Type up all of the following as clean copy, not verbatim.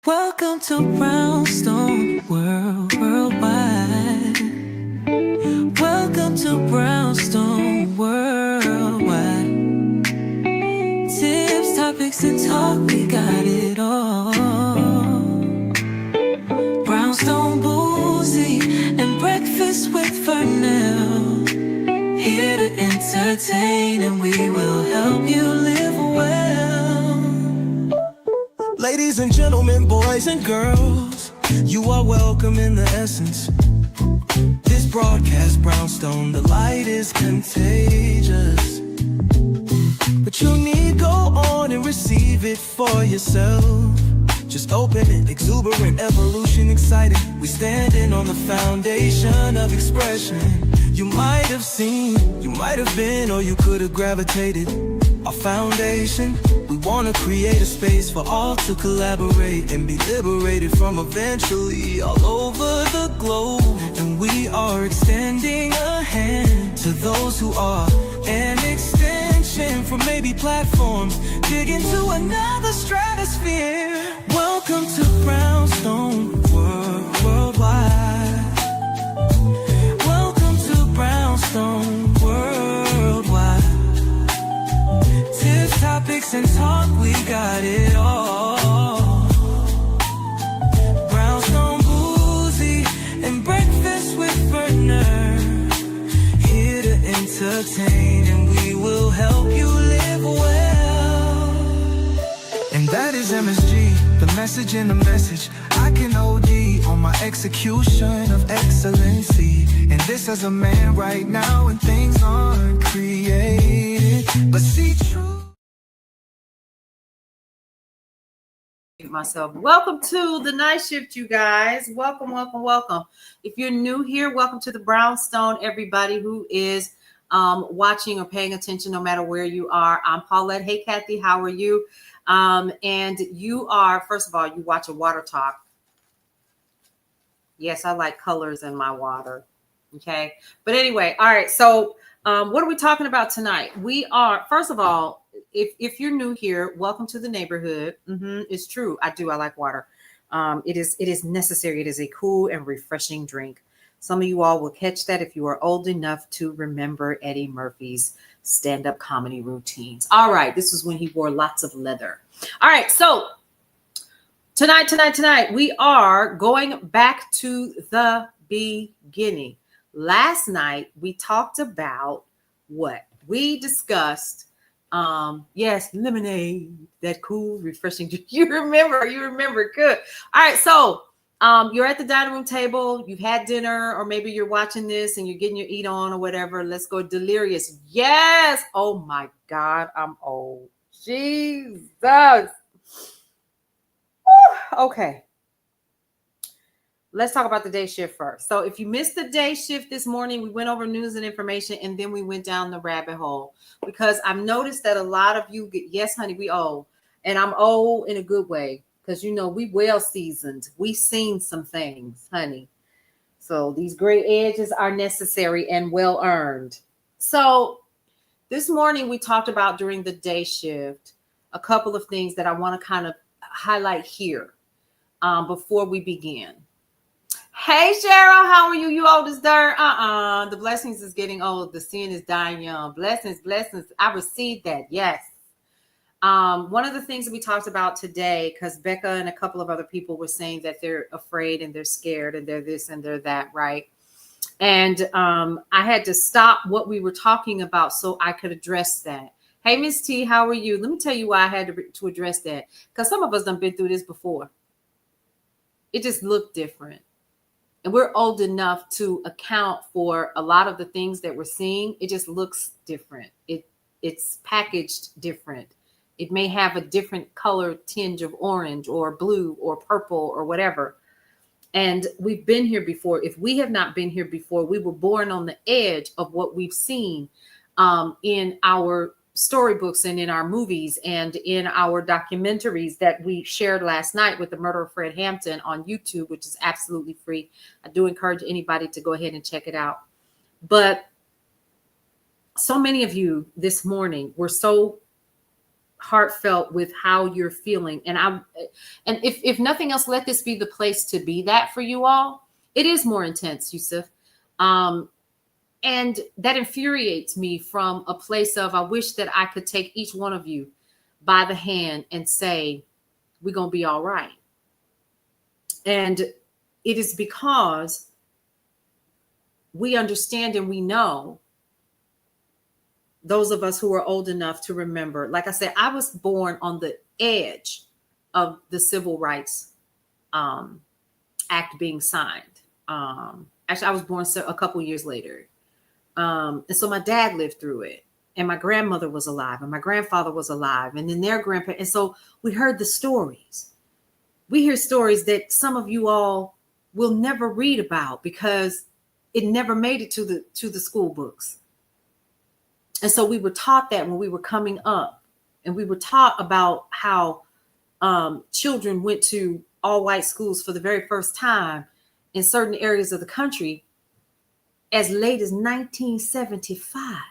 Welcome to Brownstone Worldwide. Welcome to Brownstone Worldwide. Tips, topics, and talk, we got it all. Brownstone Boozy and Breakfast with Vernell. Here to entertain, and we will help you live well. Ladies and gentlemen, boys and girls, you are welcome in the essence. This broadcast, Brownstone, the light is contagious. But you need go on and receive it for yourself. Just open it, exuberant, evolution, exciting. We standing on the foundation of expression. You might have seen, you might have been, or you could have gravitated. Our foundation, we want to create a space for all to collaborate and be liberated from eventually all over the globe. And we are extending a hand to those who are an extension from maybe platforms, dig into another stratosphere. Welcome to Brownstone Worldwide. Welcome to Brownstone Worldwide. Tips, topics, and talk, we got it all. Brownstone Boozy and Breakfast with Vernell. Here to entertain, and we will help you live well. And that is MSG, the message in the message. I can OD on my execution of excellency. And this as a man right now, when things aren't created, but see true. Myself. Welcome to the night shift, you guys. Welcome. If you're new here, welcome to the Brownstone, everybody who is watching or paying attention, no matter where you are. I'm Paulette. Hey, Kathy, how are you? And you are, first of all, you watch a water talk. Yes, I like colors in my water. Okay. But anyway, all right. So what are we talking about tonight? We are, first of all, if you're new here, welcome to the neighborhood. It's true. I like water. It is necessary. It is a cool and refreshing drink. Some of you all will catch that if you are old enough to remember Eddie Murphy's stand-up comedy routines. All right. This is when he wore lots of leather. All right. So tonight, we are going back to the beginning. Last night, we talked about what? We discussed yes, lemonade, that cool, refreshing drink. You remember, good. All right, so you're at the dining room table, you've had dinner, or maybe you're watching this and you're getting your eat on or whatever. Let's go delirious. Yes. Oh my God, I'm old. Jesus. Woo. Okay. Let's talk about the day shift first. So if you missed the day shift this morning, we went over news and information, and then we went down the rabbit hole, because I've noticed that a lot of you get, yes, honey, we old. And I'm old in a good way, because, you know, we well seasoned. We've seen some things, honey. So these gray edges are necessary and well earned. So this morning we talked about, during the day shift, a couple of things that I want to kind of highlight here before we begin. Hey, Cheryl, how are you? You old as dirt? The blessings is getting old. The sin is dying young. Blessings. I received that. Yes. One of the things that we talked about today, because Becca and a couple of other people were saying that they're afraid and they're scared and they're this and they're that, right? And I had to stop what we were talking about so I could address that. Hey, Miss T, how are you? Let me tell you why I had to address that. Because some of us done been through this before. It just looked different. And we're old enough to account for a lot of the things that we're seeing. It just looks different. It's packaged different. It may have a different color tinge of orange or blue or purple or whatever. And we've been here before. If we have not been here before, we were born on the edge of what we've seen in our storybooks and in our movies and in our documentaries that we shared last night with the murder of Fred Hampton on YouTube, which is absolutely free. I do encourage anybody to go ahead and check it out. But so many of you this morning were so heartfelt with how you're feeling. And if nothing else, let this be the place to be that for you all. It is more intense, Yusuf. And that infuriates me from a place of, I wish that I could take each one of you by the hand and say, we're going to be all right. And it is because we understand and we know, those of us who are old enough to remember, like I said, I was born on the edge of the Civil Rights Act being signed. Actually, I was born a couple years later. And so my dad lived through it, and my grandmother was alive, and my grandfather was alive, and then their grandparents. And so we heard the stories. We hear stories that some of you all will never read about because it never made it to the school books. And so we were taught that when we were coming up, and we were taught about how children went to all white schools for the very first time in certain areas of the country as late as 1975.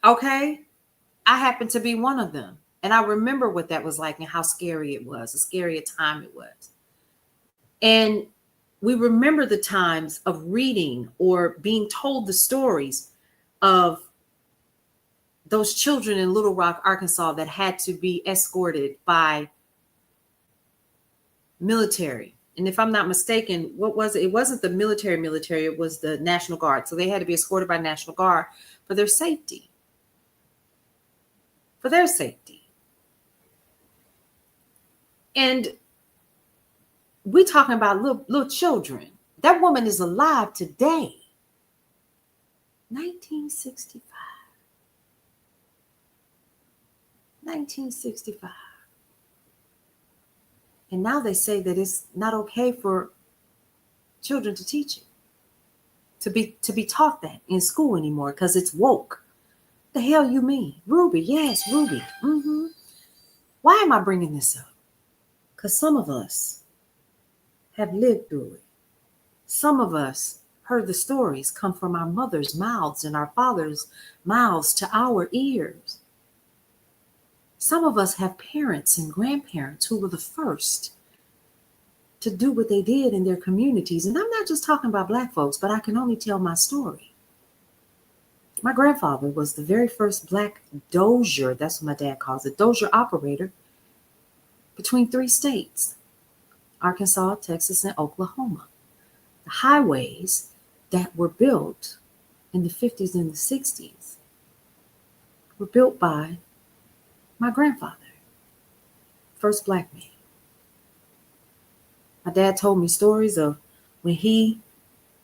Okay. I happen to be one of them. And I remember what that was like and how scary it was, a scary a time it was. And we remember the times of reading or being told the stories of those children in Little Rock, Arkansas, that had to be escorted by military. And if I'm not mistaken, what was it? It wasn't the military, it was the National Guard. So they had to be escorted by National Guard for their safety. For their safety. And we're talking about little children. That woman is alive today. 1965. 1965. And now they say that it's not okay for children to teach it, to be taught that in school anymore because it's woke. The hell you mean? Ruby, yes, Ruby. Why am I bringing this up? Because some of us have lived through it. Some of us heard the stories come from our mother's mouths and our father's mouths to our ears. Some of us have parents and grandparents who were the first to do what they did in their communities. And I'm not just talking about Black folks, but I can only tell my story. My grandfather was the very first Black dozier, that's what my dad calls it, dozier operator between 3 states, Arkansas, Texas, and Oklahoma. The highways that were built in the 50s and the 60s were built by my grandfather, first Black man. My dad told me stories of when he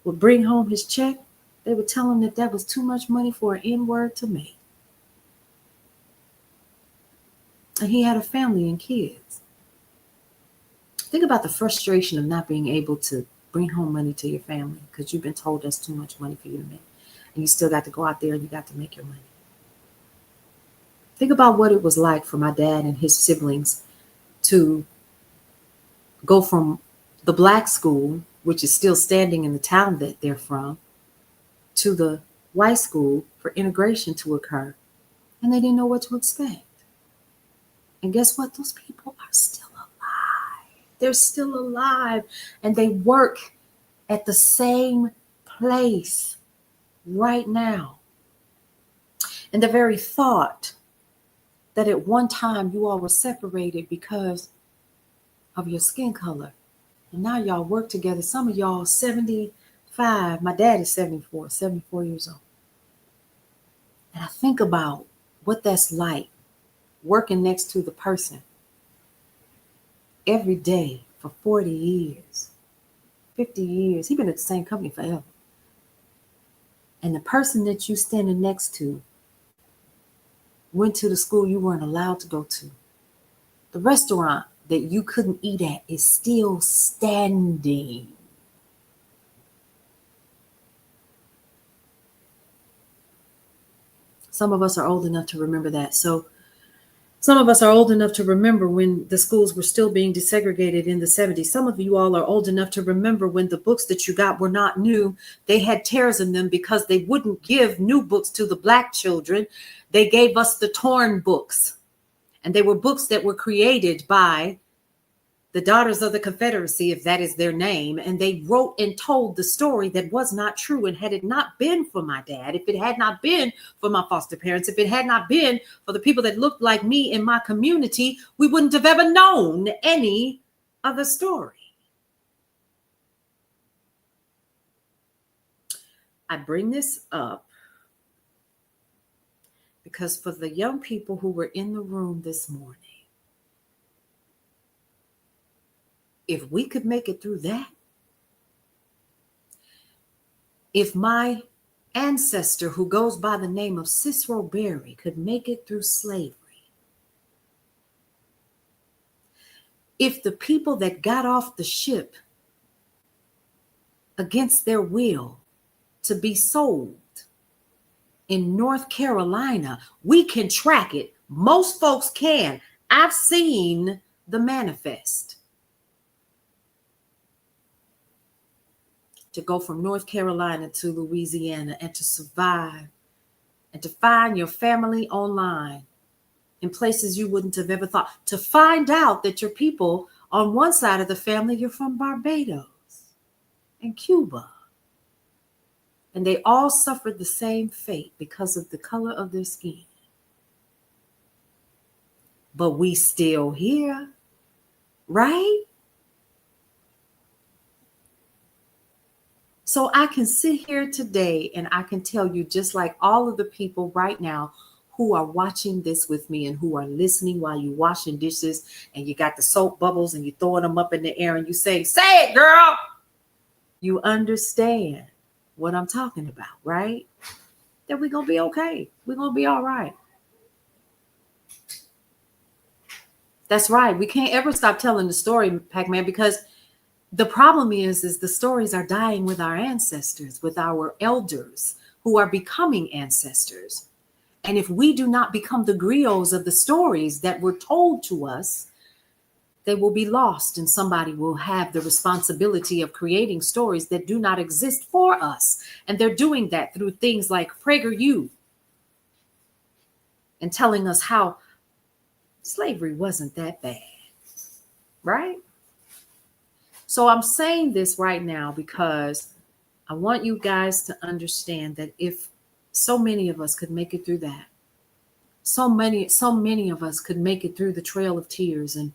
would bring home his check, they would tell him that was too much money for an N-word to make. And he had a family and kids. Think about the frustration of not being able to bring home money to your family because you've been told that's too much money for you to make. And you still got to go out there and you got to make your money. Think about what it was like for my dad and his siblings to go from the Black school, which is still standing in the town that they're from, to the white school for integration to occur. And they didn't know what to expect. And guess what? Those people are still alive. They're still alive. And they work at the same place right now. And the very thought that at one time you all were separated because of your skin color. And now y'all work together. Some of y'all 75. My dad is 74 years old. And I think about what that's like, working next to the person every day for 40 years, 50 years. He's been at the same company forever. And the person that you standing next to went to the school you weren't allowed to go to. The restaurant that you couldn't eat at is still standing. Some of us are old enough to remember that. So Some of us are old enough to remember when the schools were still being desegregated in the 70s. Some of you all are old enough to remember when the books that you got were not new. They had tears in them because they wouldn't give new books to the Black children. They gave us the torn books. And they were books that were created by the Daughters of the Confederacy, if that is their name, and they wrote and told the story that was not true. And had it not been for my dad, if it had not been for my foster parents, if it had not been for the people that looked like me in my community, we wouldn't have ever known any other story. I bring this up because for the young people who were in the room this morning, if we could make it through that, if my ancestor who goes by the name of Cicero Berry could make it through slavery, if the people that got off the ship against their will to be sold in North Carolina, we can track it. Most folks can. I've seen the manifest. To go from North Carolina to Louisiana and to survive and to find your family online in places you wouldn't have ever thought, to find out that your people on one side of the family, you're from Barbados and Cuba. And they all suffered the same fate because of the color of their skin. But we still here, right? So I can sit here today and I can tell you, just like all of the people right now who are watching this with me and who are listening while you're washing dishes and you got the soap bubbles and you're throwing them up in the air and you say it, girl. You understand what I'm talking about, right? That we're going to be okay. We're going to be all right. That's right. We can't ever stop telling the story, Pac-Man, because the problem is the stories are dying with our ancestors, with our elders who are becoming ancestors. And if we do not become the griots of the stories that were told to us, they will be lost, and somebody will have the responsibility of creating stories that do not exist for us. And they're doing that through things like PragerU and telling us how slavery wasn't that bad, right? So I'm saying this right now because I want you guys to understand that if so many of us could make it through that, so many of us could make it through the Trail of Tears and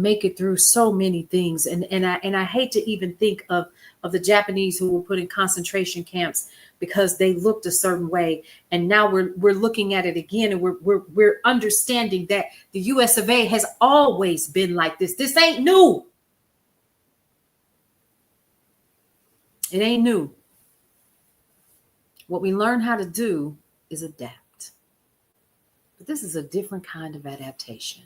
make it through so many things. And I hate to even think of the Japanese who were put in concentration camps because they looked a certain way. And now we're looking at it again, and we're understanding that the US of A has always been like this. This ain't new. It ain't new. What we learn how to do is adapt. But this is a different kind of adaptation.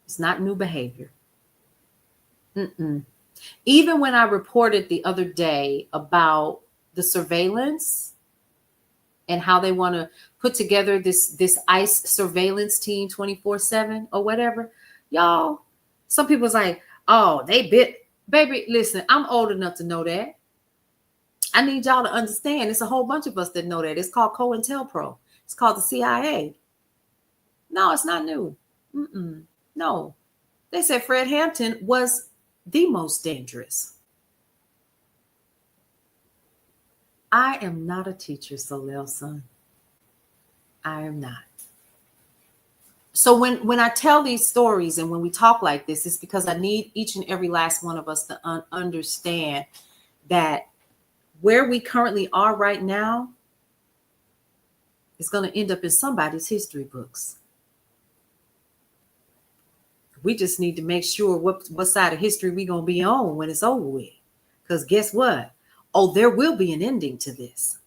It's not new behavior. Even when I reported the other day about the surveillance and how they want to put together this ICE surveillance team 24/7 or whatever, y'all, some people's like, oh, they bit. Baby, listen, I'm old enough to know that. I need y'all to understand. It's a whole bunch of us that know that. It's called COINTELPRO. It's called the CIA. No, it's not new. No. They said Fred Hampton was the most dangerous. I am not a teacher, Solel son. I am not. So when I tell these stories and when we talk like this, it's because I need each and every last one of us to understand that where we currently are right now is going to end up in somebody's history books. We just need to make sure what side of history we're going to be on when it's over with. Because guess what? Oh, there will be an ending to this.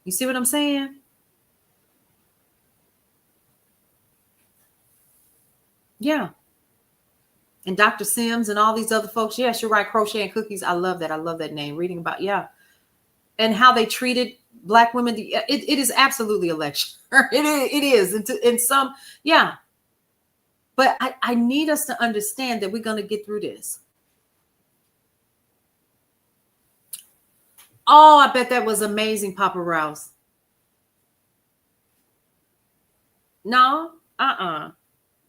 You see what I'm saying? Yeah. And Dr. Sims and all these other folks. Yes, you're right. Crochet and Cookies. I love that. I love that name. Reading about, yeah. And how they treated Black women, it is absolutely a lecture. It is. In some, yeah. But I need us to understand that we're going to get through this. Oh, I bet that was amazing, Papa Rouse. No,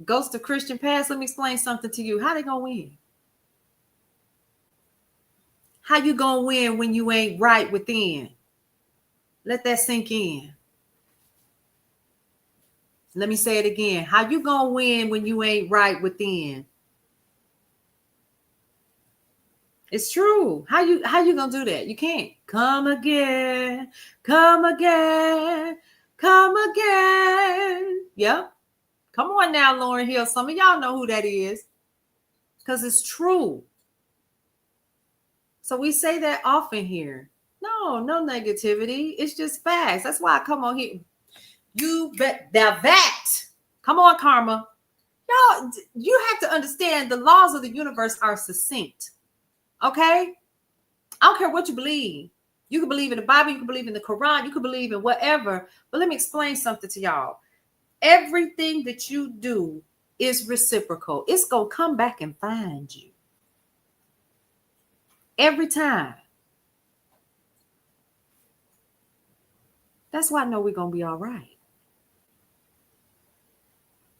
Ghost of Christian Past. Let me explain something to you. How they gonna win? How you gonna win when you ain't right within? Let that sink in. Let me say it again. How you gonna win when you ain't right within? It's true. How you gonna do that? You can't. Come again, come again, come again. Yep. Come on now, Lauryn Hill. Some of y'all know who that is. Because it's true. So we say that often here. No negativity. It's just facts. That's why I come on here. You bet that. Come on, Karma. Y'all, you have to understand the laws of the universe are succinct. Okay? I don't care what you believe. You can believe in the Bible, you can believe in the Quran, you can believe in whatever. But let me explain something to y'all. Everything that you do is reciprocal. It's going to come back and find you. Every time. That's why I know we're going to be all right.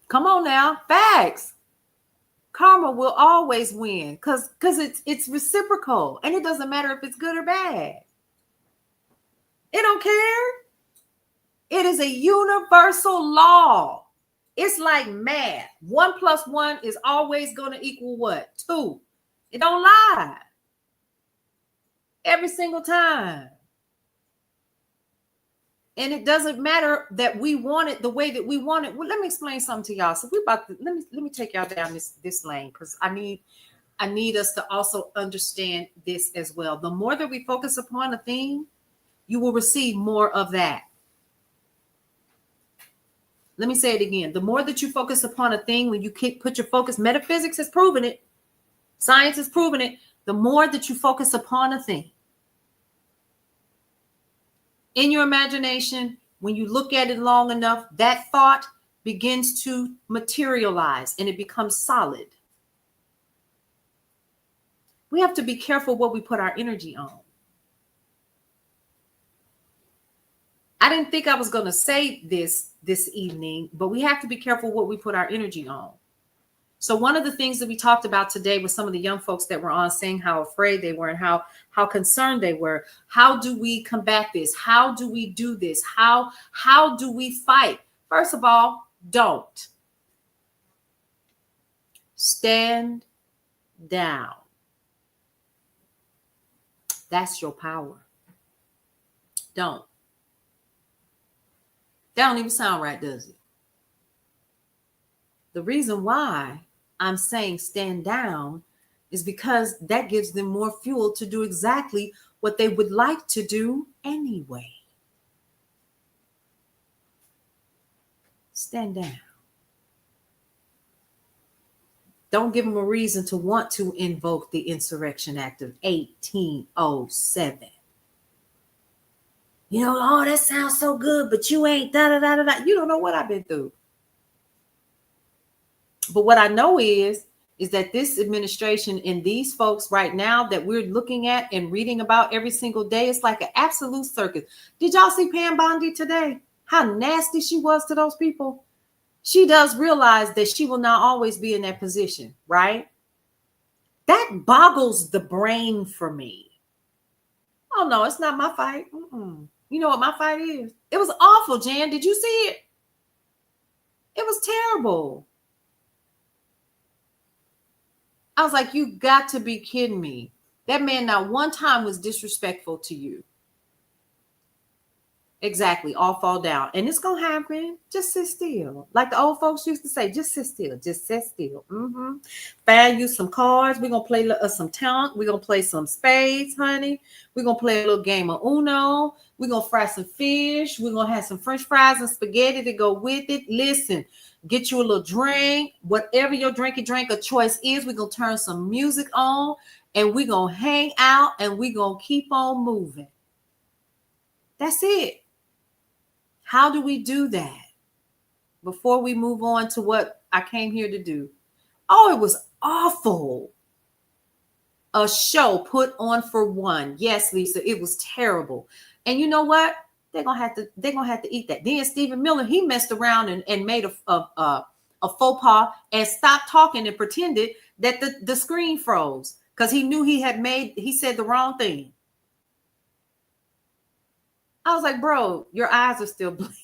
Come on now. Facts. Karma will always win because it's reciprocal. And it doesn't matter if it's good or bad. It don't care. It is a universal law. It's like math. 1 + 1 is always going to equal what? 2. It don't lie. Every single time. And it doesn't matter that we want it the way that we want it. Well, let me explain something to y'all. So we about to let me take y'all down this lane because I need us to also understand this as well. The more that we focus upon a thing, you will receive more of that. Let me say it again. The more that you focus upon a thing, when you put your focus, metaphysics has proven it, science has proven it, the more that you focus upon a thing, in your imagination, when you look at it long enough, that thought begins to materialize and it becomes solid. We have to be careful what we put our energy on. I didn't think I was going to say this evening, but we have to be careful what we put our energy on. So one of the things that we talked about today with some of the young folks that were on, saying how afraid they were and how concerned they were. How do we combat this? How do we do this? How do we fight? First of all, don't. Stand down. That's your power. Don't. That don't even sound right, does it? The reason why I'm saying stand down is because that gives them more fuel to do exactly what they would like to do anyway. Stand down. Don't give them a reason to want to invoke the Insurrection Act of 1807. You know, oh, that sounds so good, but you ain't da-da-da-da-da. You don't know what I've been through. But what I know is that this administration and these folks right now that we're looking at and reading about every single day, it's like an absolute circus. Did y'all see Pam Bondi today? How nasty she was to those people? She does realize that she will not always be in that position, right? That boggles the brain for me. Oh, no, it's not my fight. You know what my fight is? It was awful, Jan. Did you see it? It was terrible. I was like, you got to be kidding me. That man not one time was disrespectful to you. Exactly. All fall down. And it's going to happen. Just sit still. Like the old folks used to say, just sit still. Just sit still. Find you some cards. We're going to play some talent. We're going to play some spades, honey. We're going to play a little game of Uno. We're going to fry some fish. We're going to have some French fries and spaghetti to go with it. Listen, get you a little drink. Whatever your drink of choice is, we're going to turn some music on and we're going to hang out and we're going to keep on moving. That's it. How do we do that? Before we move on to what I came here to do. Oh, it was awful. A show put on for one. Yes, Lisa, it was terrible. And you know what? They're gonna have to eat that. Then Stephen Miller, he messed around and made a faux pas and stopped talking and pretended that the screen froze because he knew he said the wrong thing. I was like, bro, your eyes are still blinking.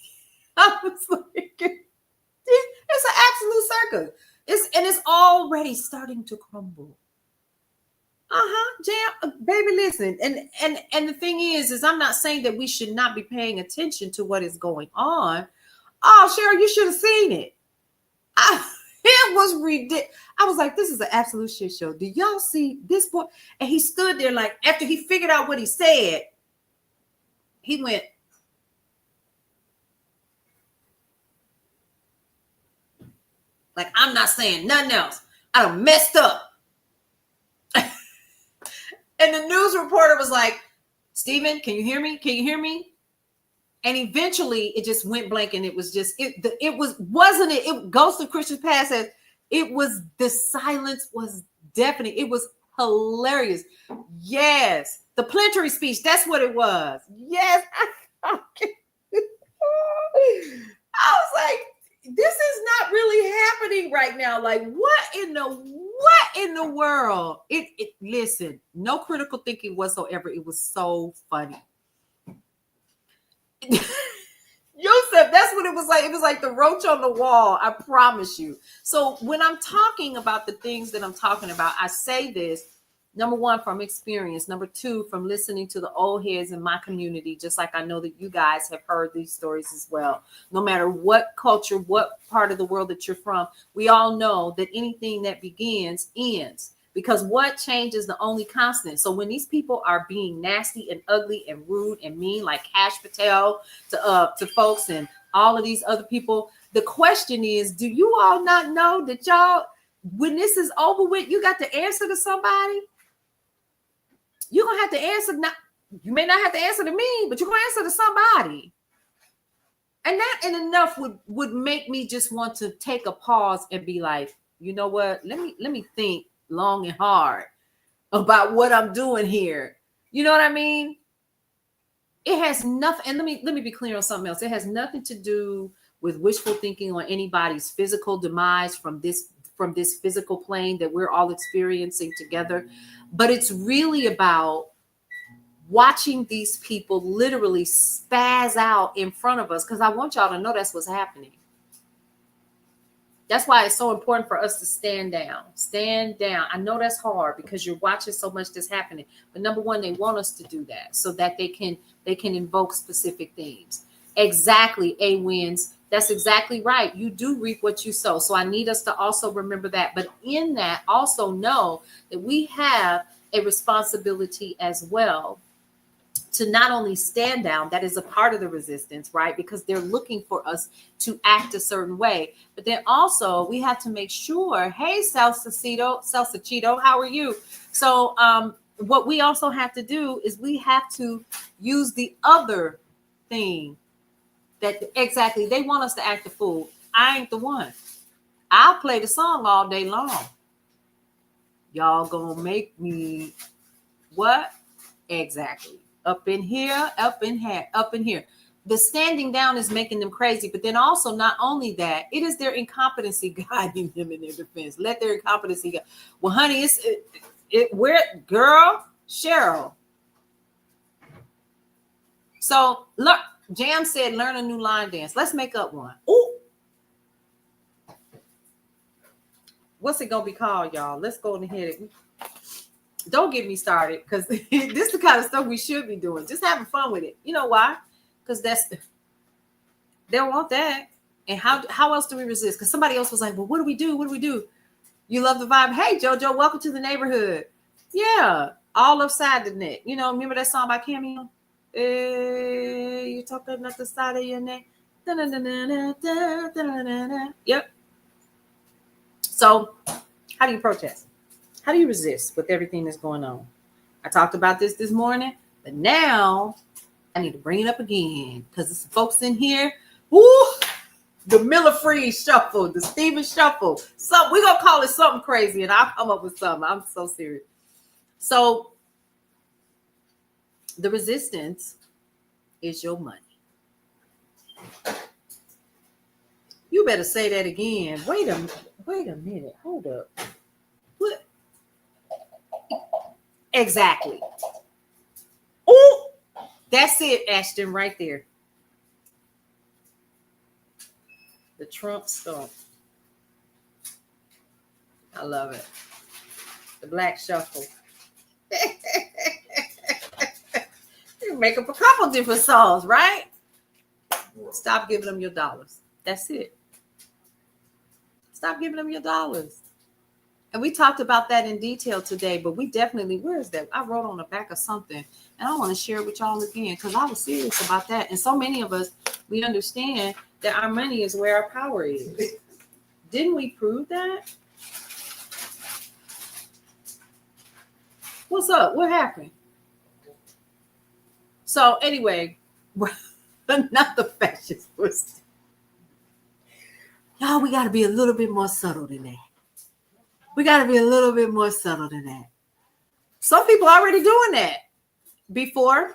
I was like, it's an absolute circus. It's already starting to crumble. Jam, baby, listen. And the thing is I'm not saying that we should not be paying attention to what is going on. Oh, Cheryl, you should have seen it. It was ridiculous. I was like, this is an absolute shit show. Do y'all see this boy? And he stood there like, after he figured out what he said, he went, like, I'm not saying nothing else. I done messed up. And the news reporter was like, Stephen, can you hear me? Can you hear me? And eventually it just went blank, and it was just, it Ghost of Christian Past says, the silence was deafening. It was hilarious. Yes. The plenary speech. That's what it was. Yes. I was like, this is not really happening right now. Like, what in the world? Listen, no critical thinking whatsoever. It was so funny. Yosef, that's what it was like. It was like the roach on the wall. I promise you. So when I'm talking about the things that I'm talking about, I say this, number one, from experience. Number two, from listening to the old heads in my community, just like I know that you guys have heard these stories as well. No matter what culture, what part of the world that you're from, we all know that anything that begins ends. Because what changes the only constant. So when these people are being nasty and ugly and rude and mean, like Kash Patel to folks and all of these other people, the question is, do you all not know that y'all, when this is over with, you got to answer to somebody? You're going to have to answer. You may not have to answer to me, but you're going to answer to somebody. And that in enough would make me just want to take a pause and be like, you know what? Let me think long and hard about what I'm doing here. You know what I mean? It has nothing, and let me be clear on something else. It has nothing to do with wishful thinking on anybody's physical demise from this physical plane that we're all experiencing together. But it's really about watching these people literally spaz out in front of us, because I want y'all to know that's what's happening. That's why it's so important for us to stand down. Stand down. I know that's hard because you're watching so much that's happening. But number one, they want us to do that so that they can invoke specific themes. Exactly, A-Wins. That's exactly right. You do reap what you sow. So I need us to also remember that. But in that, also know that we have a responsibility as well to not only stand down, that is a part of the resistance, right? Because they're looking for us to act a certain way. But then also we have to make sure, hey, Salsachito, how are you? So what we also have to do is we have to use the other thing that exactly they want us to act a fool. I ain't the one. I'll play the song all day long. Y'all gonna make me what? Exactly. Up in here, up in here, up in here. The standing down is making them crazy. But then also, not only that, it is their incompetency guiding them in their defense. Let their incompetency go. Well, honey, where, girl, Cheryl. So look, Jam said, learn a new line dance. Let's make up one. Ooh. What's it gonna be called, y'all? Let's go ahead. Don't get me started, because this is the kind of stuff we should be doing. Just having fun with it. You know why? Because they'll want that. And how else do we resist? Because somebody else was like, well, what do we do? What do we do? You love the vibe. Hey, JoJo, welcome to the neighborhood. Yeah, all upside the neck. You know, remember that song by Cameo? You talking at the side of your neck. Yep. So how do you protest? How do you resist with everything that's going on? I talked about this morning, but now I need to bring it up again because there's folks in here. Woo! The Miller Freeze Shuffle, the Steven Shuffle. So we're gonna call it something crazy, and I'll come up with something. I'm so serious. So the resistance is your money. You better say that again. Wait a minute. Hold up. What? Exactly. Oh, that's it, Ashton, right there. The Trump stump. I love it. The Black Shuffle. You make up a couple different songs, right? Stop giving them your dollars. That's it. Stop giving them your dollars. And we talked about that in detail today, but we definitely, where is that? I wrote on the back of something, and I want to share it with y'all again because I was serious about that. And so many of us, we understand that our money is where our power is. Didn't we prove that? What's up? What happened? So anyway, not the fascist twist. Y'all, we got to be a little bit more subtle than that. We got to be a little bit more subtle than that. Some people are already doing that before.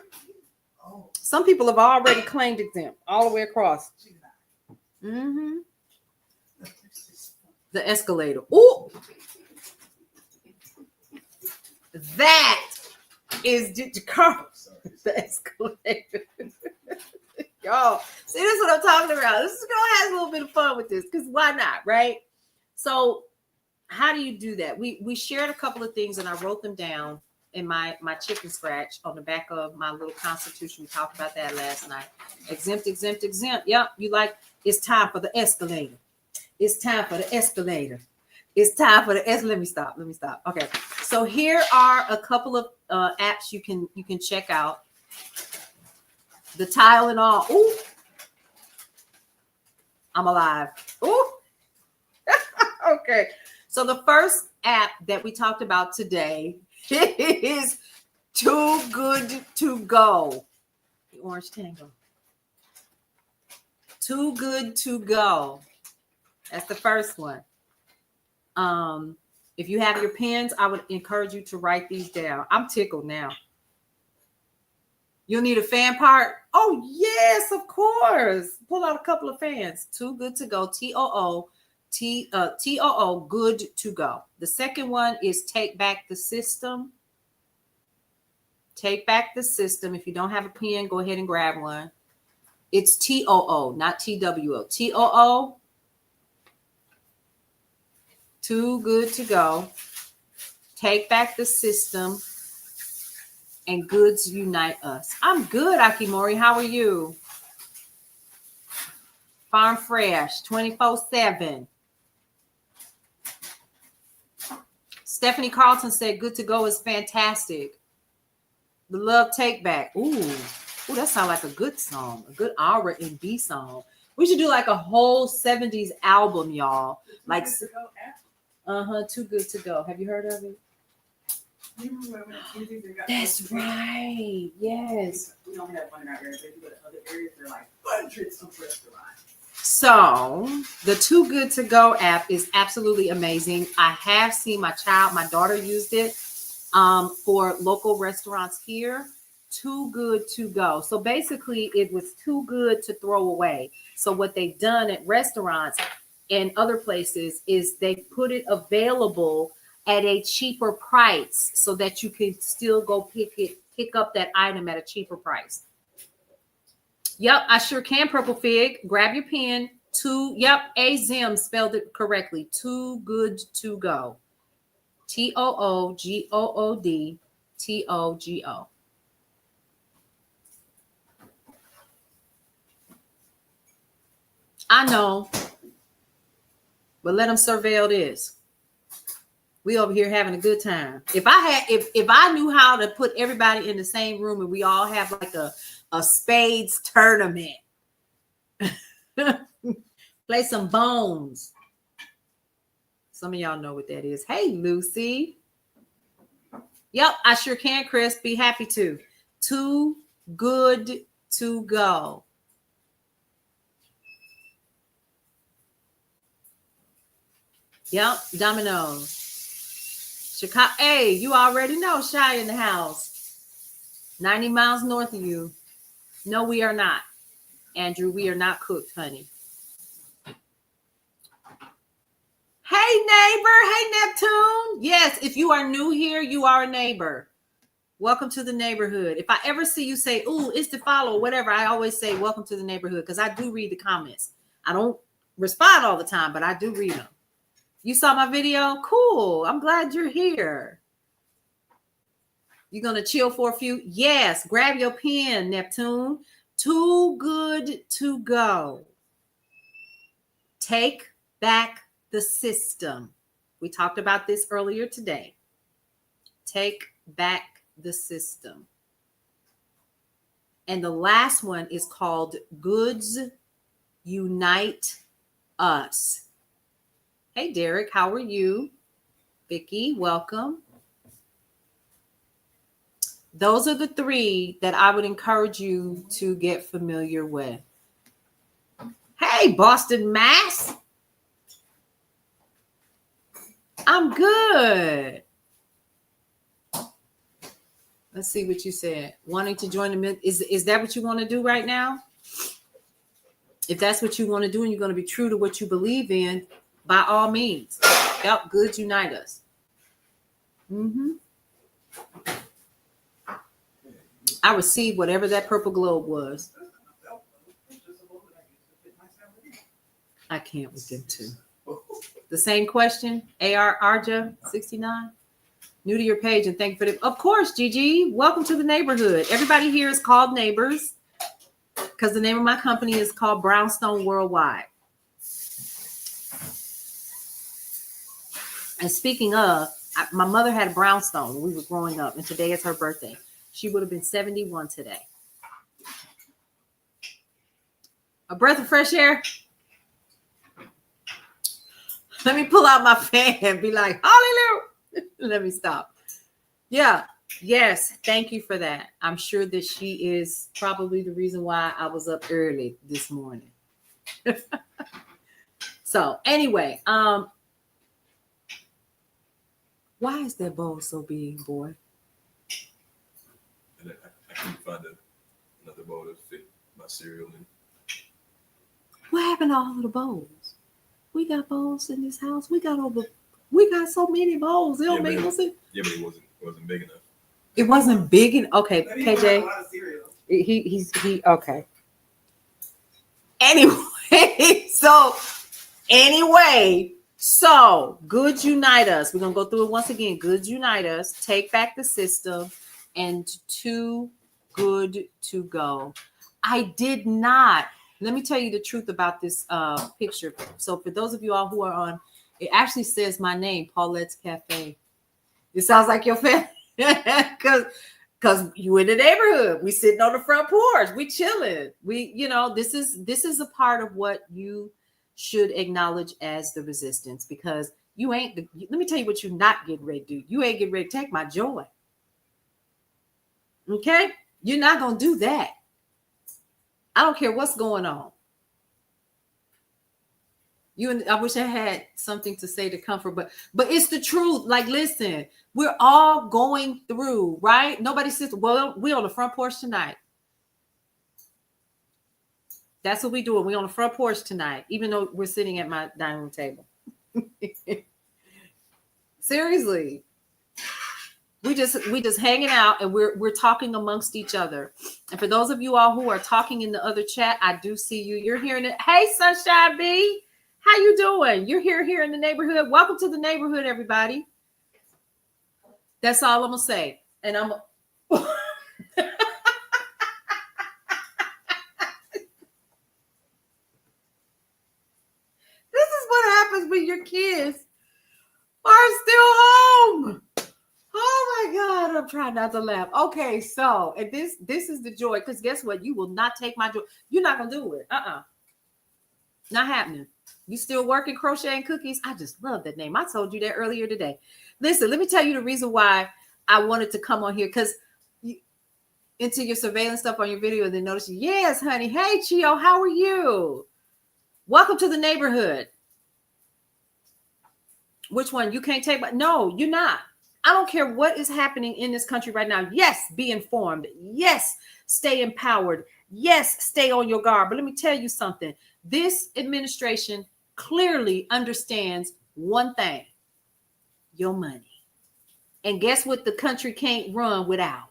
Some people have already claimed exempt all the way across. Mm-hmm. The escalator. Ooh. That is the escalator. Y'all, see, this is what I'm talking about. This is gonna have a little bit of fun with this, because why not, right? So, how do you do that? We shared a couple of things, and I wrote them down in my chicken scratch on the back of my little constitution. We talked about that last night. Exempt. Yep, you like, it's time for the escalator. It's time for the escalator. It's time for the escalator. Let me stop. Okay, so here are a couple of apps you can check out. The Tylenol. Ooh, I'm alive. Ooh. Okay. So the first app that we talked about today is Too Good To Go. The Orange Tango. Too Good To Go. That's the first one. If you have your pens, I would encourage you to write these down. I'm tickled now. You'll need a fan part. Oh, yes, of course. Pull out a couple of fans. Too Good To Go. TOO, Good To Go. The second one is Take Back the System. Take Back the System. If you don't have a pen, go ahead and grab one. It's TOO, not TWO. TOO. Too Good To Go. Take Back the System. And Goods Unite Us. I'm good, Akimori. How are you? Farm Fresh, 24/7. Stephanie Carlton said, Good To Go is fantastic. The Love Take Back. Ooh, that sounds like a good song, a good R&B song. We should do like a whole 70s album, y'all. Like, Too Good To Go. Have you heard of it? That's right. Yes. We don't have one in our area. If you go to other areas, they're like hundreds of restaurants. So the Too Good To Go app is absolutely amazing. I have seen my daughter used it for local restaurants here. Too Good To Go. So basically it was too good to throw away. So what they've done at restaurants and other places is they put it available at a cheaper price so that you can still go pick up that item at a cheaper price. Yep, I sure can, Purple Fig. Grab your pen. Azim spelled it correctly. Too Good To Go. TOOGOODTOGO. I know, but let them surveil this. We over here having a good time. If I knew how to put everybody in the same room and we all have like a spades tournament, play some bones. Some of y'all know what that is. Hey, Lucy. Yep, I sure can, Chris. Be happy to. Too Good to go. Yep, Domino's. Chicago. Hey, you already know Shy in the house. 90 miles north of you. No, we are not. Andrew, we are not cooked, honey. Hey, neighbor. Hey, Neptune. Yes, if you are new here, you are a neighbor. Welcome to the neighborhood. If I ever see you say, ooh, it's to follow or whatever, I always say, welcome to the neighborhood, because I do read the comments. I don't respond all the time, but I do read them. You saw my video? Cool. I'm glad you're here. You going to chill for a few? Yes. Grab your pen, Neptune. Too good to go. Take back the system. We talked about this earlier today. Take back the system. And the last one is called Goods Unite Us. Hey, Derek, how are you? Vicky, welcome. Those are the three that I would encourage you to get familiar with. Hey, Boston, Mass. I'm good. Let's see what you said. Wanting to join the is that what you want to do right now? If that's what you want to do and you're going to be true to what you believe in, by all means. Yep, Goods Unite Us. I received whatever that purple globe was. I can't with them too. The same question, AR Arja 69. New to your page and thank you for the. Of course, Gigi. Welcome to the neighborhood. Everybody here is called neighbors because the name of my company is called Brownstone Worldwide. And speaking of, my mother had a brownstone when we were growing up, and today is her birthday. She would have been 71 today. A breath of fresh air. Let me pull out my fan and be like, hallelujah. Let me stop. Yeah. Yes. Thank you for that. I'm sure that she is probably the reason why I was up early this morning. So anyway, why is that bowl so big, boy? And I couldn't find another bowl to fit my cereal in. What happened to all of the bowls? We got bowls in this house. We got so many bowls. It don't make no sense. Yeah, but it wasn't big enough. It wasn't big enough. Okay, KJ. He's okay. Anyway, so Goods Unite Us. We're gonna go through it once again. Goods Unite Us. Take back the system. And Too Good to Go. I did not. Let me tell you the truth about this picture. So for those of you all who are on, it actually says my name, Paulette's Cafe. It sounds like your family because you in the neighborhood. We sitting on the front porch. We chilling. This is a part of what you should acknowledge as the resistance, because you ain't. Let me tell you what you're not getting ready to do. You ain't getting ready to take my joy. Okay? You're not going to do that. I don't care what's going on. I wish I had something to say to comfort, but it's the truth. Like, listen, we're all going through, right? Nobody says, well, we're on the front porch tonight. That's what we do. We're on the front porch tonight, even though we're sitting at my dining room table. Seriously. We just hanging out and we're talking amongst each other. And for those of you all who are talking in the other chat, I do see you. You're hearing it. Hey, Sunshine B, how you doing? You're here in the neighborhood. Welcome to the neighborhood, everybody. That's all I'm gonna say. And I'm. This is what happens when your kids are still home. Oh my God, I'm trying not to laugh. Okay, so and this is the joy, because guess what? You will not take my joy. You're not gonna do it. Not happening. You still working crocheting cookies? I just love that name. I told you that earlier today. Listen, let me tell you the reason why I wanted to come on here, because into your surveillance stuff on your video and then notice, yes, honey. Hey, Chio, how are you? Welcome to the neighborhood. Which one? You can't take, but no, you're not. I don't care what is happening in this country right now. Yes, be informed. Yes, stay empowered. Yes, stay on your guard. But let me tell you something. This administration clearly understands one thing: your money. And guess what the country can't run without?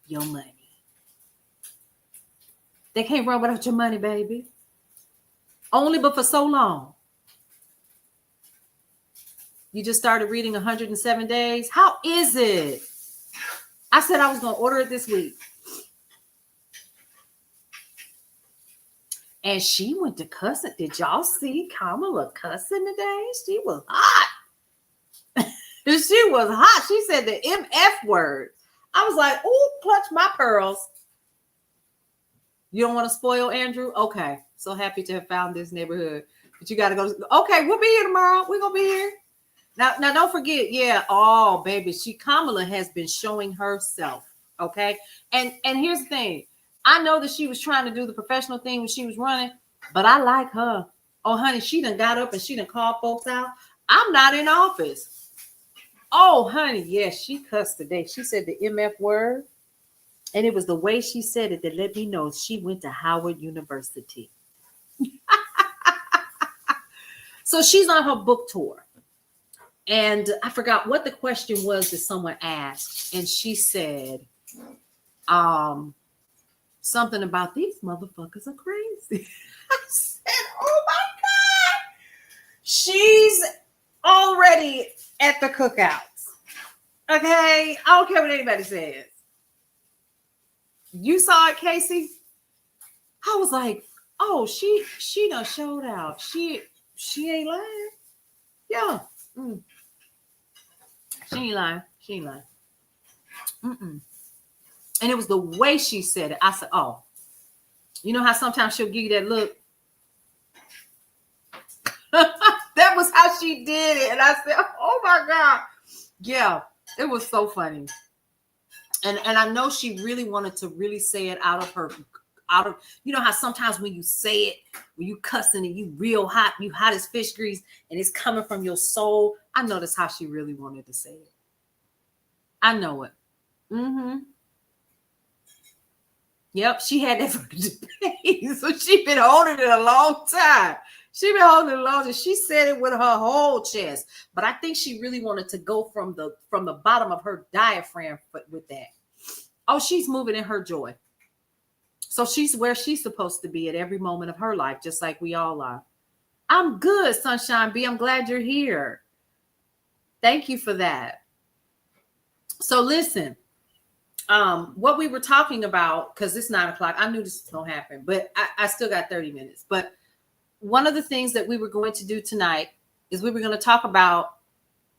Your money. They can't run without your money, baby. Only but for so long. You just started reading 107 Days. How is it? I said I was going to order it this week. And she went to cussing. Did y'all see Kamala cussing today? She was hot. She was hot. She said the MF word. I was like, ooh, clutch my pearls. You don't want to spoil Andrew? Okay. So happy to have found this neighborhood. But you got to go. Okay, we'll be here tomorrow. We're going to be here. Now, don't forget. Yeah. Oh, baby. Kamala has been showing herself. Okay. And here's the thing. I know that she was trying to do the professional thing when she was running, but I like her. Oh, honey, she done got up and she done called folks out. I'm not in office. Oh, honey, yes, she cussed today. She said the MF word, and it was the way she said it that let me know she went to Howard University. So she's on her book tour. And I forgot what the question was that someone asked. And she said, something about these motherfuckers are crazy. I said, oh my God. She's already at the cookouts. Okay. I don't care what anybody says. You saw it, Casey? I was like, oh, she done showed out. She ain't lying. Yeah. She ain't lying. She ain't lying. And it was the way she said it. I said, oh, you know how sometimes she'll give you that look? That was how she did it. And I said, oh my God. Yeah, it was so funny. And I know she really wanted to really say it out of, you know how sometimes when you say it, when you cussing and you real hot, you hot as fish grease, and it's coming from your soul. I know that's how she really wanted to say it. I know it. Yep, she had that for debate. So she been holding it a long time. She been holding it a long time. She said it with her whole chest. But I think she really wanted to go from the bottom of her diaphragm with that. Oh, she's moving in her joy. So she's where she's supposed to be at every moment of her life, just like we all are. I'm good, Sunshine B. I'm glad you're here. Thank you for that. So listen. What we were talking about, because it's 9 o'clock, I knew this was going to happen, but I still got 30 minutes. But one of the things that we were going to do tonight is we were going to talk about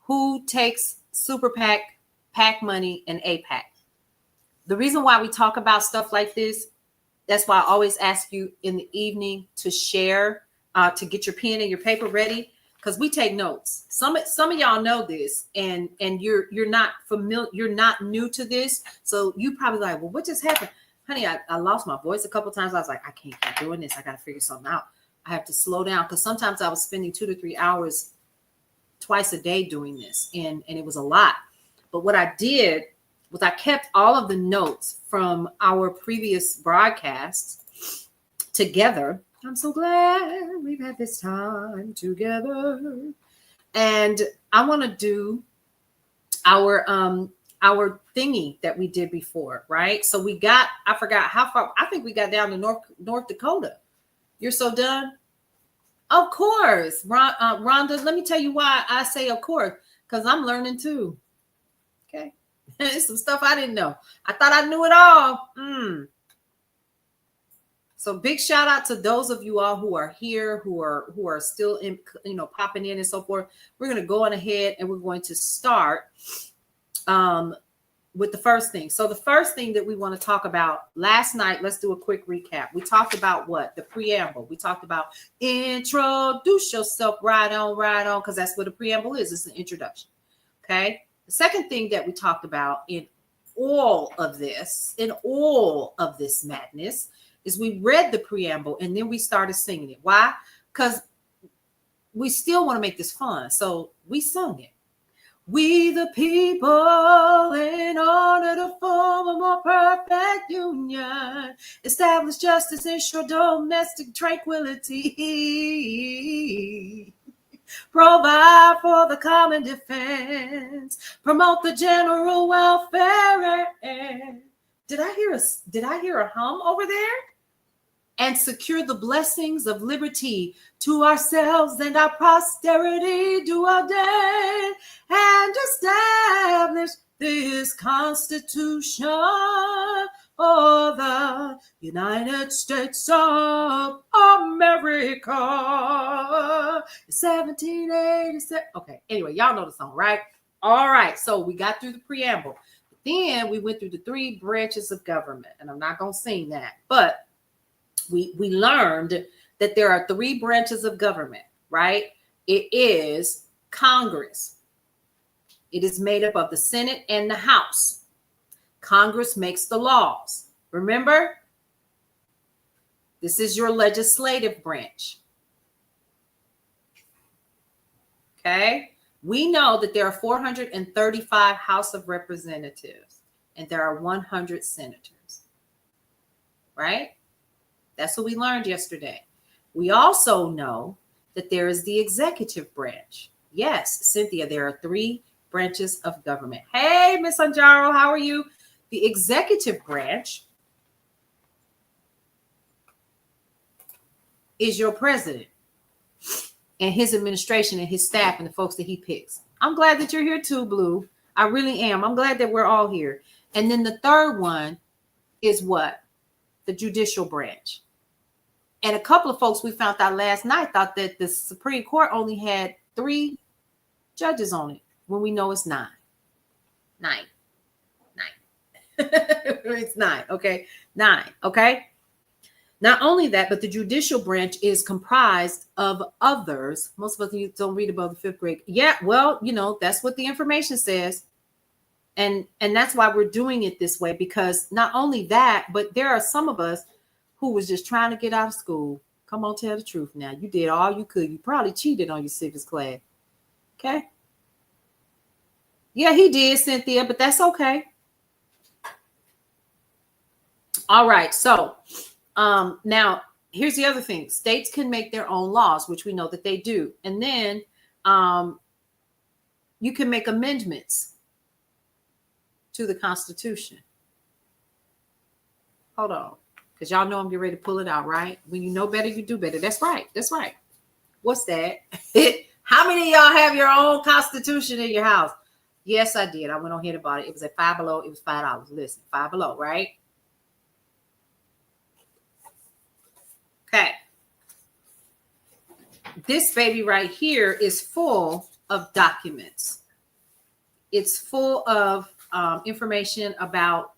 who takes Super PAC, PAC money, and APAC. The reason why we talk about stuff like this, that's why I always ask you in the evening to share, to get your pen and your paper ready, because we take notes. Some of y'all know this, and you're not familiar, you're not new to this. So you probably like, well, what just happened? Honey, I lost my voice a couple of times. I was like, I can't keep doing this. I got to figure something out. I have to slow down, because sometimes I was spending 2 to 3 hours twice a day doing this, and it was a lot. But what I did was I kept all of the notes from our previous broadcasts together. I'm so glad we've had this time together. And I want to do our thingy that we did before, right? So we got, I forgot how far, I think we got down to North Dakota. You're so done? Of course. Rhonda, let me tell you why I say of course, because I'm learning too. Okay. It's some stuff I didn't know. I thought I knew it all. So big shout out to those of you all who are here, who are still in, popping in and so forth. We're going to go on ahead and we're going to start with the first thing. So the first thing that we want to talk about last night, let's do a quick recap. We talked about what? The preamble. We talked about introduce yourself right on, because that's what a preamble is. It's an introduction. Okay. The second thing that we talked about in all of this, in all of this madness, is we read the preamble and then we started singing it. Why? Because we still want to make this fun. So we sung it. We the people, in order to form a more perfect union, establish justice, ensure domestic tranquility, provide for the common defense, promote the general welfare. Did I hear a hum over there? And secure the blessings of liberty to ourselves and our posterity, do ordain and establish this Constitution of the United States of America. 1787. Okay, anyway, y'all know the song, right? All right, so we got through the preamble. Then we went through the 3 branches of government, and I'm not going to sing that, but we learned that there are 3 branches of government, right? It is Congress. It is made up of the Senate and the House. Congress makes the laws. Remember? This is your legislative branch. Okay? We know that there are 435 House of Representatives and there are 100 senators, right? That's what we learned yesterday. We also know that there is the executive branch. Yes, Cynthia, there are 3 branches of government. Hey, Miss Anjaro, how are you? The executive branch is your president and his administration and his staff and the folks that he picks. I'm glad that you're here too, Blue. I really am. I'm glad that we're all here. And then the third one is what? The judicial branch. And a couple of folks we found out last night thought that the Supreme Court only had 3 judges on it when we know it's 9. 9. It's 9. Okay. 9. Okay. Not only that, but the judicial branch is comprised of others. Most of us don't read above the 5th grade. Yeah. Well, that's what the information says. And that's why we're doing it this way, because not only that, but there are some of us who was just trying to get out of school. Come on, tell the truth now. You did all you could. You probably cheated on your civics class. Okay. Yeah, he did, Cynthia, but that's okay. All right. So now here's the other thing. States can make their own laws, which we know that they do. And then you can make amendments to the Constitution. Hold on. Because y'all know I'm getting ready to pull it out, right? When you know better, you do better. That's right. That's right. What's that? How many of y'all have your own Constitution in your house? Yes, I did. I went on here and bought it. It was at Five Below. It was $5. Listen, Five Below, right? Okay. This baby right here is full of documents. It's full of information about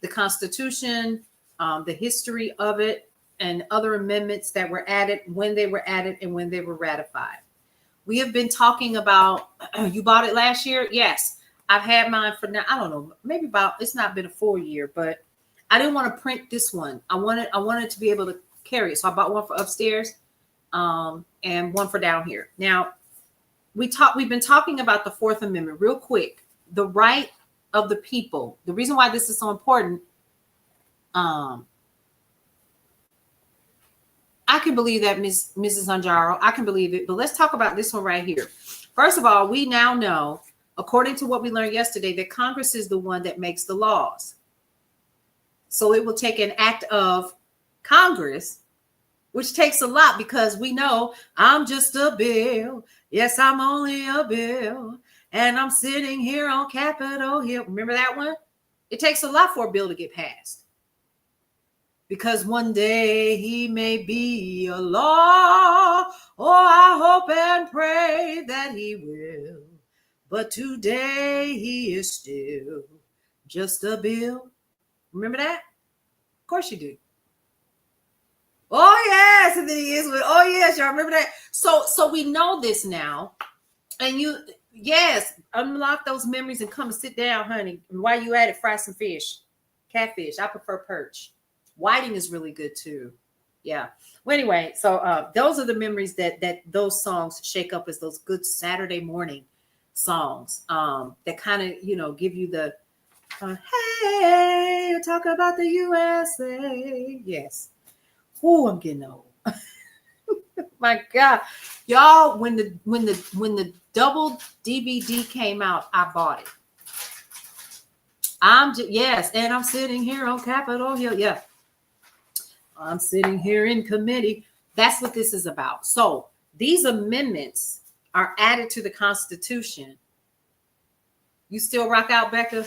the Constitution, the history of it, and other amendments that were added, when they were added, and when they were ratified. We have been talking about, you bought it last year? Yes. I've had mine for now, I don't know, maybe it's not been a full year, but I didn't want to print this one. I wanted to be able to carry it. So I bought one for upstairs and one for down here. Now, we've been talking about the 4th Amendment real quick. The right of the people. The reason why this is so important, I can believe that, Mrs. Anjaro. I can believe it. But let's talk about this one right here. First of all, we now know, according to what we learned yesterday, that Congress is the one that makes the laws. So it will take an act of Congress, which takes a lot, because we know I'm just a bill. Yes, I'm only a bill. And I'm sitting here on Capitol Hill. Remember that one? It takes a lot for a bill to get passed. Because one day he may be a law. Oh, I hope and pray that he will. But today he is still just a bill. Remember that? Of course you do. Oh, yes. And then he is with, oh, yes. Y'all remember that? So we know this now. And Yes, unlock those memories and come and sit down, honey. And while you at it, fry some fish, catfish. I prefer perch. Whiting is really good too. Yeah. Well, anyway, so those are the memories that those songs shake up as those good Saturday morning songs. That kind of give you the hey, talk about the USA. Yes. Oh, I'm getting old. My God, y'all! When the double DVD came out, I bought it. Yes, and I'm sitting here on Capitol Hill. Yeah, I'm sitting here in committee. That's what this is about. So these amendments are added to the Constitution. You still rock out, Becca?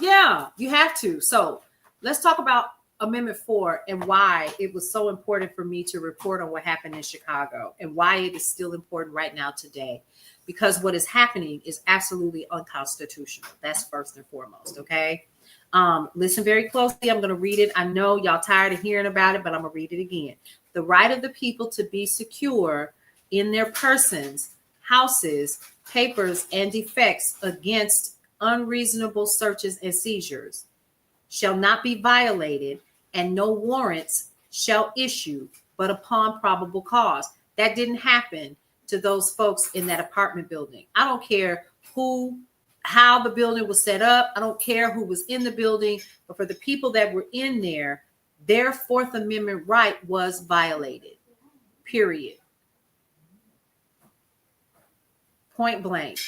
Yeah, you have to. So let's talk about Amendment 4 and why it was so important for me to report on what happened in Chicago and why it is still important right now today. Because what is happening is absolutely unconstitutional. That's first and foremost, okay? Listen very closely. I'm going to read it. I know y'all tired of hearing about it, but I'm going to read it again. The right of the people to be secure in their persons, houses, papers, and effects against unreasonable searches and seizures shall not be violated, and no warrants shall issue but upon probable cause. That didn't happen to those folks in that apartment building. I don't care how the building was set up. I don't care who was in the building, but for the people that were in there, their Fourth Amendment right was violated. Period. Point blank.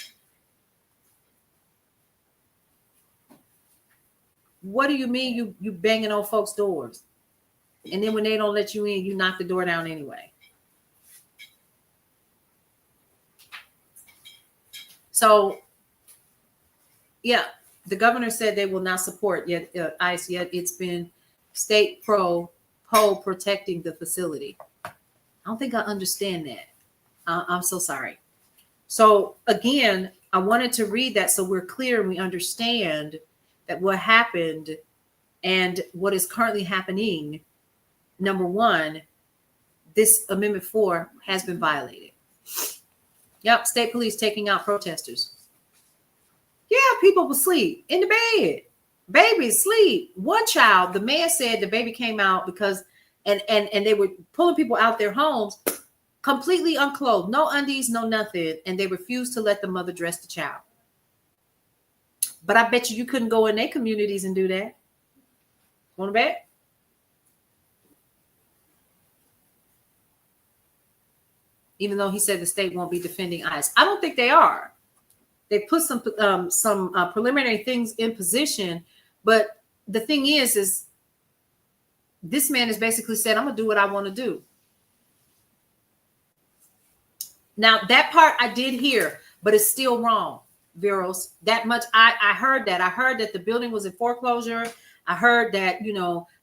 What do you mean you banging on folks' doors? And then when they don't let you in, you knock the door down anyway. So, yeah, the governor said they will not support ICE, yet it's been state poll protecting the facility. I don't think I understand that. I'm so sorry. So again, I wanted to read that so we're clear and we understand that what happened and what is currently happening. Number one, this Amendment 4 has been violated. Yep, state police taking out protesters. Yeah, people will sleep in the bed. Babies sleep. One child, the man said the baby came out because and they were pulling people out their homes completely unclothed, no undies, no nothing, and they refused to let the mother dress the child. But I bet you couldn't go in their communities and do that. Want to bet? Even though he said the state won't be defending ICE. I don't think they are. They put some preliminary things in position, but the thing is this man has basically said, I'm going to do what I want to do. Now, that part I did hear, but it's still wrong, Veros. That much, I heard that. I heard that the building was in foreclosure. I heard that,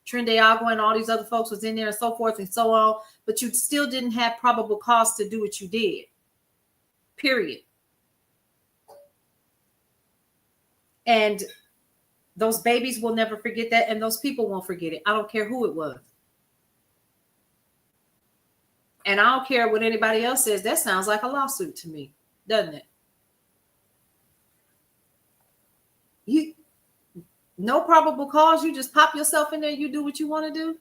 Trinidad Agua and all these other folks was in there and so forth and so on, but you still didn't have probable cause to do what you did. Period. And those babies will never forget that, and those people won't forget it. I don't care who it was. And I don't care what anybody else says. That sounds like a lawsuit to me, doesn't it? No probable cause. You just pop yourself in there. You do what you want to do.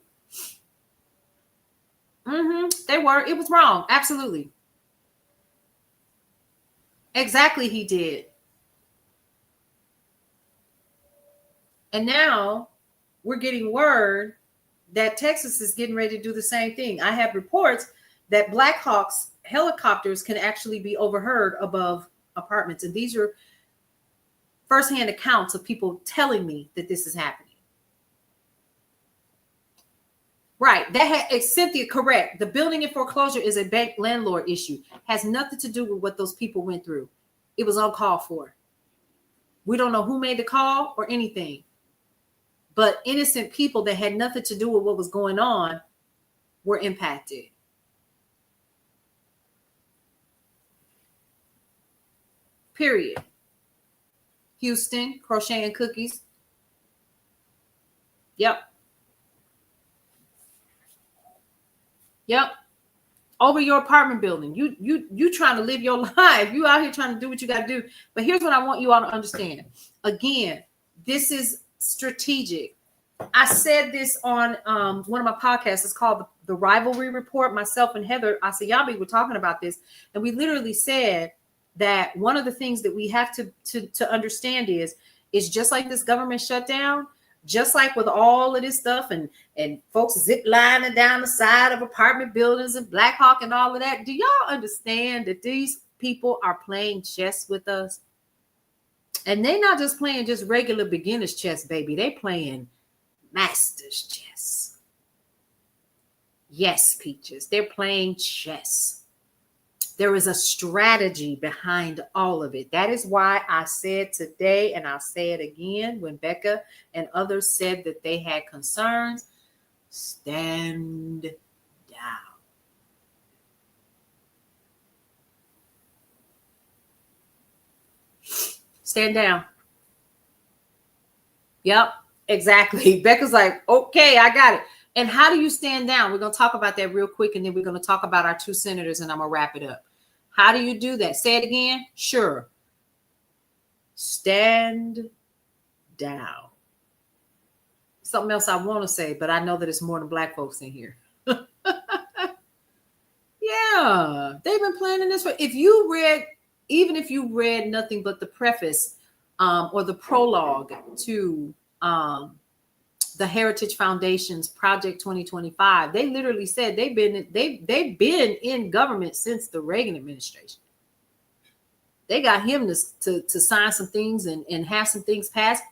It was wrong. Absolutely. Exactly. He did. And now we're getting word that Texas is getting ready to do the same thing. I have reports that Black Hawks helicopters can actually be overheard above apartments. And these are firsthand accounts of people telling me that this is happening. Right. It's Cynthia, correct. The building in foreclosure is a bank landlord issue. Has nothing to do with what those people went through. It was uncalled for. We don't know who made the call or anything. But innocent people that had nothing to do with what was going on were impacted. Period. Houston, crocheting cookies. Yep. over your apartment building. You trying to live your life. You out here trying to do what you got to do. But here's what I want you all to understand. Again, this is strategic. I said this on one of my podcasts. It's called the Rivalry Report. Myself and Heather Asayabi were talking about this, and we literally said that one of the things that we have to understand is just like this government shutdown, just like with all of this stuff and folks zip lining down the side of apartment buildings and Black Hawk and all of that. Do y'all understand that these people are playing chess with us? And they're not just playing just regular beginner's chess, baby. They playing master's chess. Yes, Peaches. They're playing chess. There is a strategy behind all of it. That is why I said today, and I'll say it again, when Becca and others said that they had concerns, stand down. Stand down. Yep, exactly. Becca's like, okay, I got it. And how do you stand down? We're going to talk about that real quick, and then we're going to talk about our two senators, and I'm going to wrap it up. How do you do that? Say it again. Sure. Stand down. Something else I want to say, but I know that it's more than Black folks in here. Yeah, they've been planning this for, even if you read nothing but the preface or the prologue to the Heritage Foundation's Project 2025, they literally said they've been in government since the Reagan administration. They got him to sign some things and have some things passed,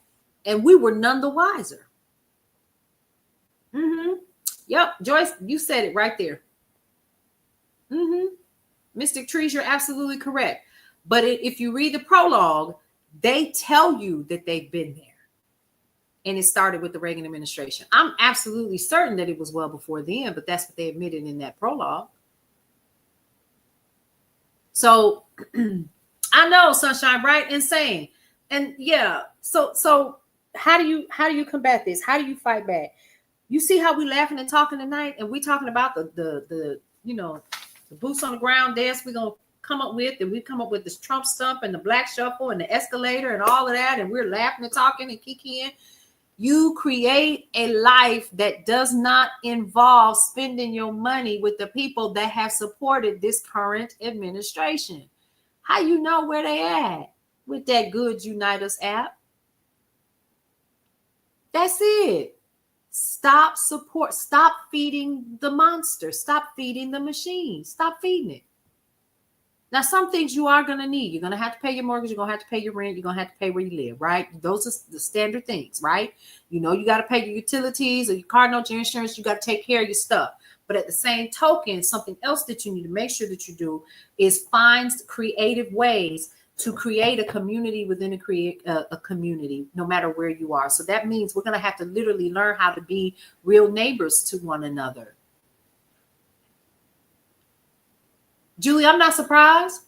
and we were none the wiser. Yep, Joyce, you said it right there. Mystic Trees, you're absolutely correct. But if you read the prologue, they tell you that they've been there. And it started with the Reagan administration. I'm absolutely certain that it was well before then, but that's what they admitted in that prologue. So I know, Sunshine, right? Insane. And yeah, so how do you combat this? How do you fight back? You see how we laughing and talking tonight, and we talking about the the boots on the ground dance we're gonna come up with, and we come up with this Trump stump and the black shuffle and the escalator and all of that, and we're laughing and talking and kikiing. You create a life that does not involve spending your money with the people that have supported this current administration. How you know where they at? With that Good Unite Us app. That's it. Stop feeding the monster. Stop feeding the machine. Stop feeding it. Now, some things you are going to need. You're going to have to pay your mortgage. You're going to have to pay your rent. You're going to have to pay where you live, right? Those are the standard things, right? You know, you got to pay your utilities or your car note, your insurance. You got to take care of your stuff. But at the same token, something else that you need to make sure that you do is find creative ways to create a community within a community, no matter where you are. So that means we're going to have to literally learn how to be real neighbors to one another. Julie, I'm not surprised.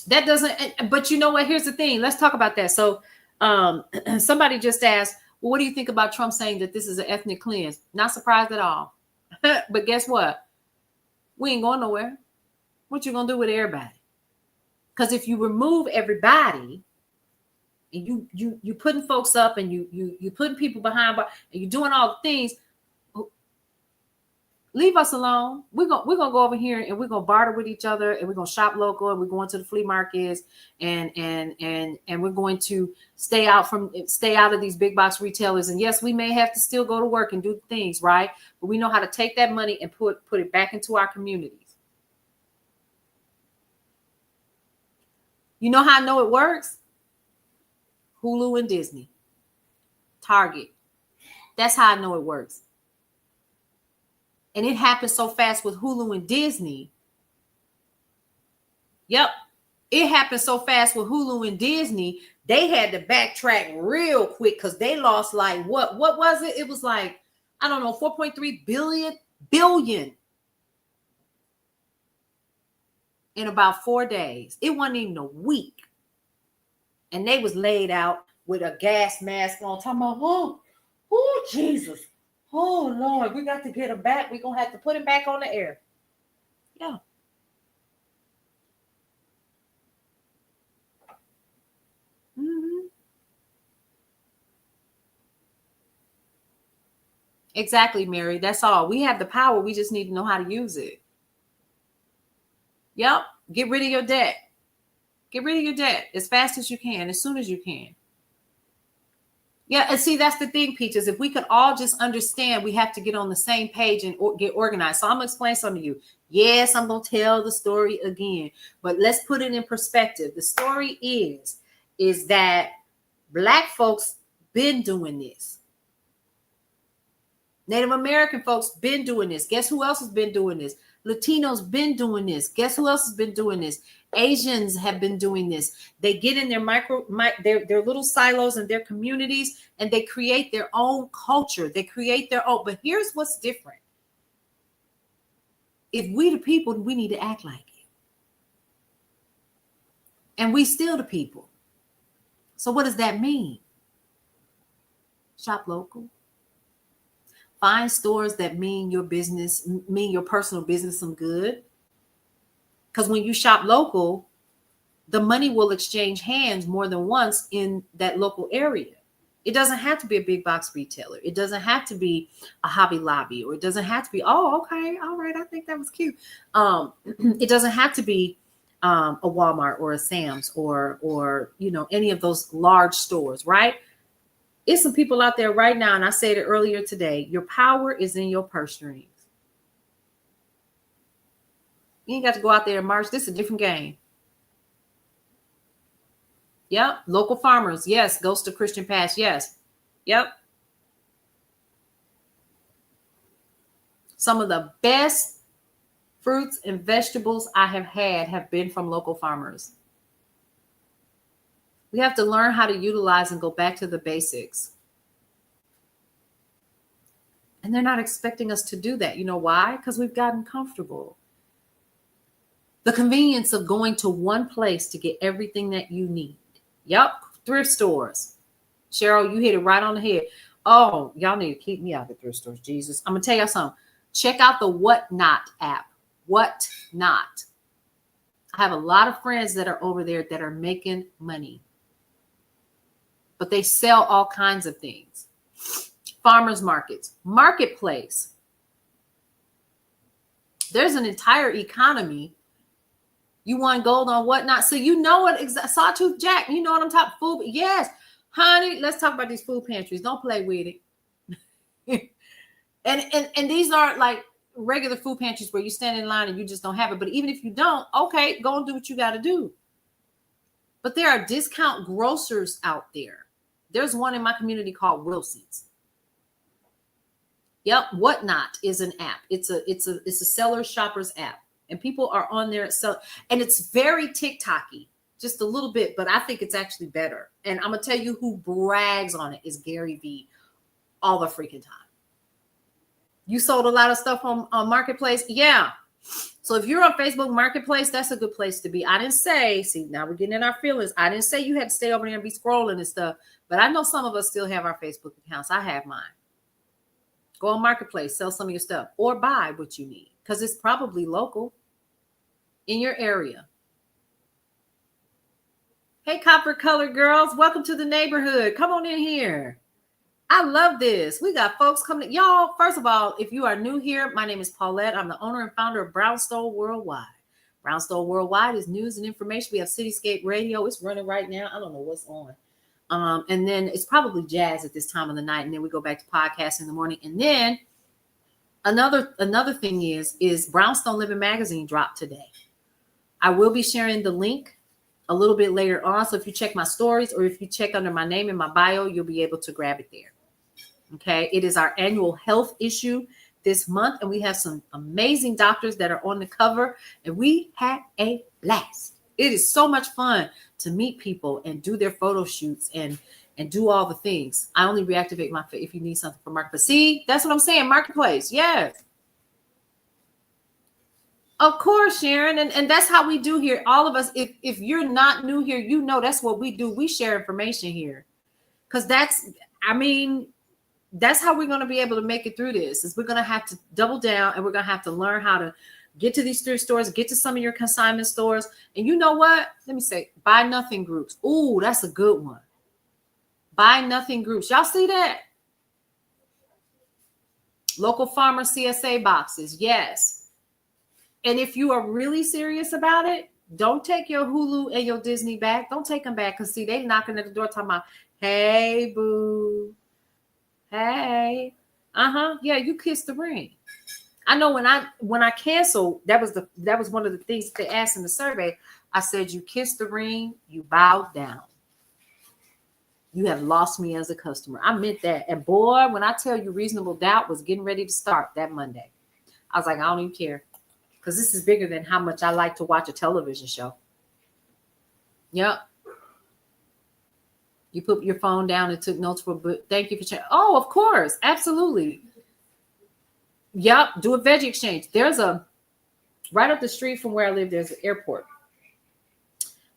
That doesn't, but you know what? Here's the thing. Let's talk about that. So somebody just asked, well, what do you think about Trump saying that this is an ethnic cleanse? Not surprised at all. But guess what? We ain't going nowhere. What you gonna do with everybody? Because if you remove everybody and you putting folks up and you putting people behind and you're doing all the things, leave us alone. We're gonna go over here and we're gonna barter with each other, and we're gonna shop local, and we're going to the flea markets, and we're going to stay out of these big box retailers. And yes, we may have to still go to work and do things, right? But we know how to take that money and put it back into our communities. You know how I know it works? Hulu and Disney, Target. That's how I know it works. And it happened so fast with Hulu and Disney. Yep. It happened so fast with Hulu and Disney. They had to backtrack real quick because they lost like what was it? It was like, I don't know, 4.3 billion in about 4 days. It wasn't even a week. And they was laid out with a gas mask on, talking about, oh, Jesus. Oh Lord, we got to get him back. We're gonna have to put him back on the air. Yeah. Mhm. Exactly, Mary. That's all. We have the power. We just need to know how to use it. Yep. Get rid of your debt. Get rid of your debt as fast as you can, as soon as you can. Yeah, and see, that's the thing, Peaches. If we could all just understand, we have to get on the same page and get organized. So I'm gonna explain something to you. Yes, I'm gonna tell the story again, but let's put it in perspective. The story is that Black folks been doing this. Native American folks been doing this. Guess who else has been doing this? Latinos been doing this. Guess who else has been doing this? Asians have been doing this. They get in their little silos and their communities, and they create their own culture. They create their own. But here's what's different. If we the people, we need to act like it. And we still the people. So what does that mean? Shop local. Find stores that mean your business, mean your personal business some good. Because when you shop local, the money will exchange hands more than once in that local area. It doesn't have to be a big box retailer. It doesn't have to be a Hobby Lobby, or it doesn't have to be, oh, okay, all right, I think that was cute. It doesn't have to be a Walmart or a Sam's or any of those large stores, right? It's some people out there right now, and I said it earlier today, your power is in your purse strings. You ain't got to go out there and march. This is a different game. Yep. Local farmers. Yes. Goes to Christian Pass. Yes. Yep. Some of the best fruits and vegetables I have had have been from local farmers. We have to learn how to utilize and go back to the basics. And they're not expecting us to do that. You know why? Because we've gotten comfortable. The convenience of going to one place to get everything that you need. Yep, thrift stores. Cheryl, you hit it right on the head. Oh, y'all need to keep me out of thrift stores, Jesus. I'm going to tell y'all something. Check out the Whatnot app. Whatnot. I have a lot of friends that are over there that are making money. But they sell all kinds of things. Farmers markets. Marketplace. There's an entire economy. You want gold on Whatnot? So you know what? Sawtooth Jack. You know what I'm talking food. Yes, honey. Let's talk about these food pantries. Don't play with it. and these aren't like regular food pantries where you stand in line and you just don't have it. But even if you don't, okay, go and do what you got to do. But there are discount grocers out there. There's one in my community called Wilson's. Yep, Whatnot is an app. It's a seller shoppers app. And people are on there, and it's very TikTok-y, just a little bit, but I think it's actually better. And I'm gonna tell you who brags on it is Gary Vee all the freaking time. You sold a lot of stuff on Marketplace, yeah. So if you're on Facebook Marketplace, that's a good place to be. I didn't say, see, now we're getting in our feelings. I didn't say you had to stay over there and be scrolling and stuff, but I know some of us still have our Facebook accounts. I have mine. Go on Marketplace, sell some of your stuff, or buy what you need, because it's probably local in your area. Hey, copper colored girls, welcome to the neighborhood. Come on in here. I love this. We got folks coming. Y'all, first of all, if you are new here, my name is Paulette. I'm the owner and founder of Brownstone Worldwide. Brownstone Worldwide is news and information. We have Cityscape Radio. It's running right now. I don't know what's on. And then it's probably jazz at this time of the night. And then we go back to podcasts in the morning. And then another thing is Brownstone Living Magazine dropped today. I will be sharing the link a little bit later on. So if you check my stories or if you check under my name in my bio, you'll be able to grab it there. Okay. It is our annual health issue this month. And we have some amazing doctors that are on the cover. And we had a blast. It is so much fun to meet people and do their photo shoots and do all the things. I only reactivate my if you need something for Marketplace. See, that's what I'm saying. Marketplace. Yes. Of course, Sharon. And that's how we do here. All of us, if you're not new here, that's what we do. We share information here. Because that's how we're going to be able to make it through this. Is we're going to have to double down, and we're going to have to learn how to get to these thrift stores, get to some of your consignment stores. And you know what? Let me say, buy nothing groups. Ooh, that's a good one. Buy nothing groups. Y'all see that? Local farmer CSA boxes. Yes. And if you are really serious about it, don't take your Hulu and your Disney back. Don't take them back. Because see, they knocking at the door talking about, hey, boo. Hey. Yeah, you kissed the ring. I know when I canceled, that was one of the things they asked in the survey. I said, you kissed the ring, you bowed down. You have lost me as a customer. I meant that. And boy, when I tell you Reasonable Doubt was getting ready to start that Monday, I was like, I don't even care. Because this is bigger than how much I like to watch a television show. Yep. You put your phone down and took notes for, but thank you for checking. Oh, of course. Absolutely. Yep. Do a veggie exchange. There's right up the street from where I live, there's an airport.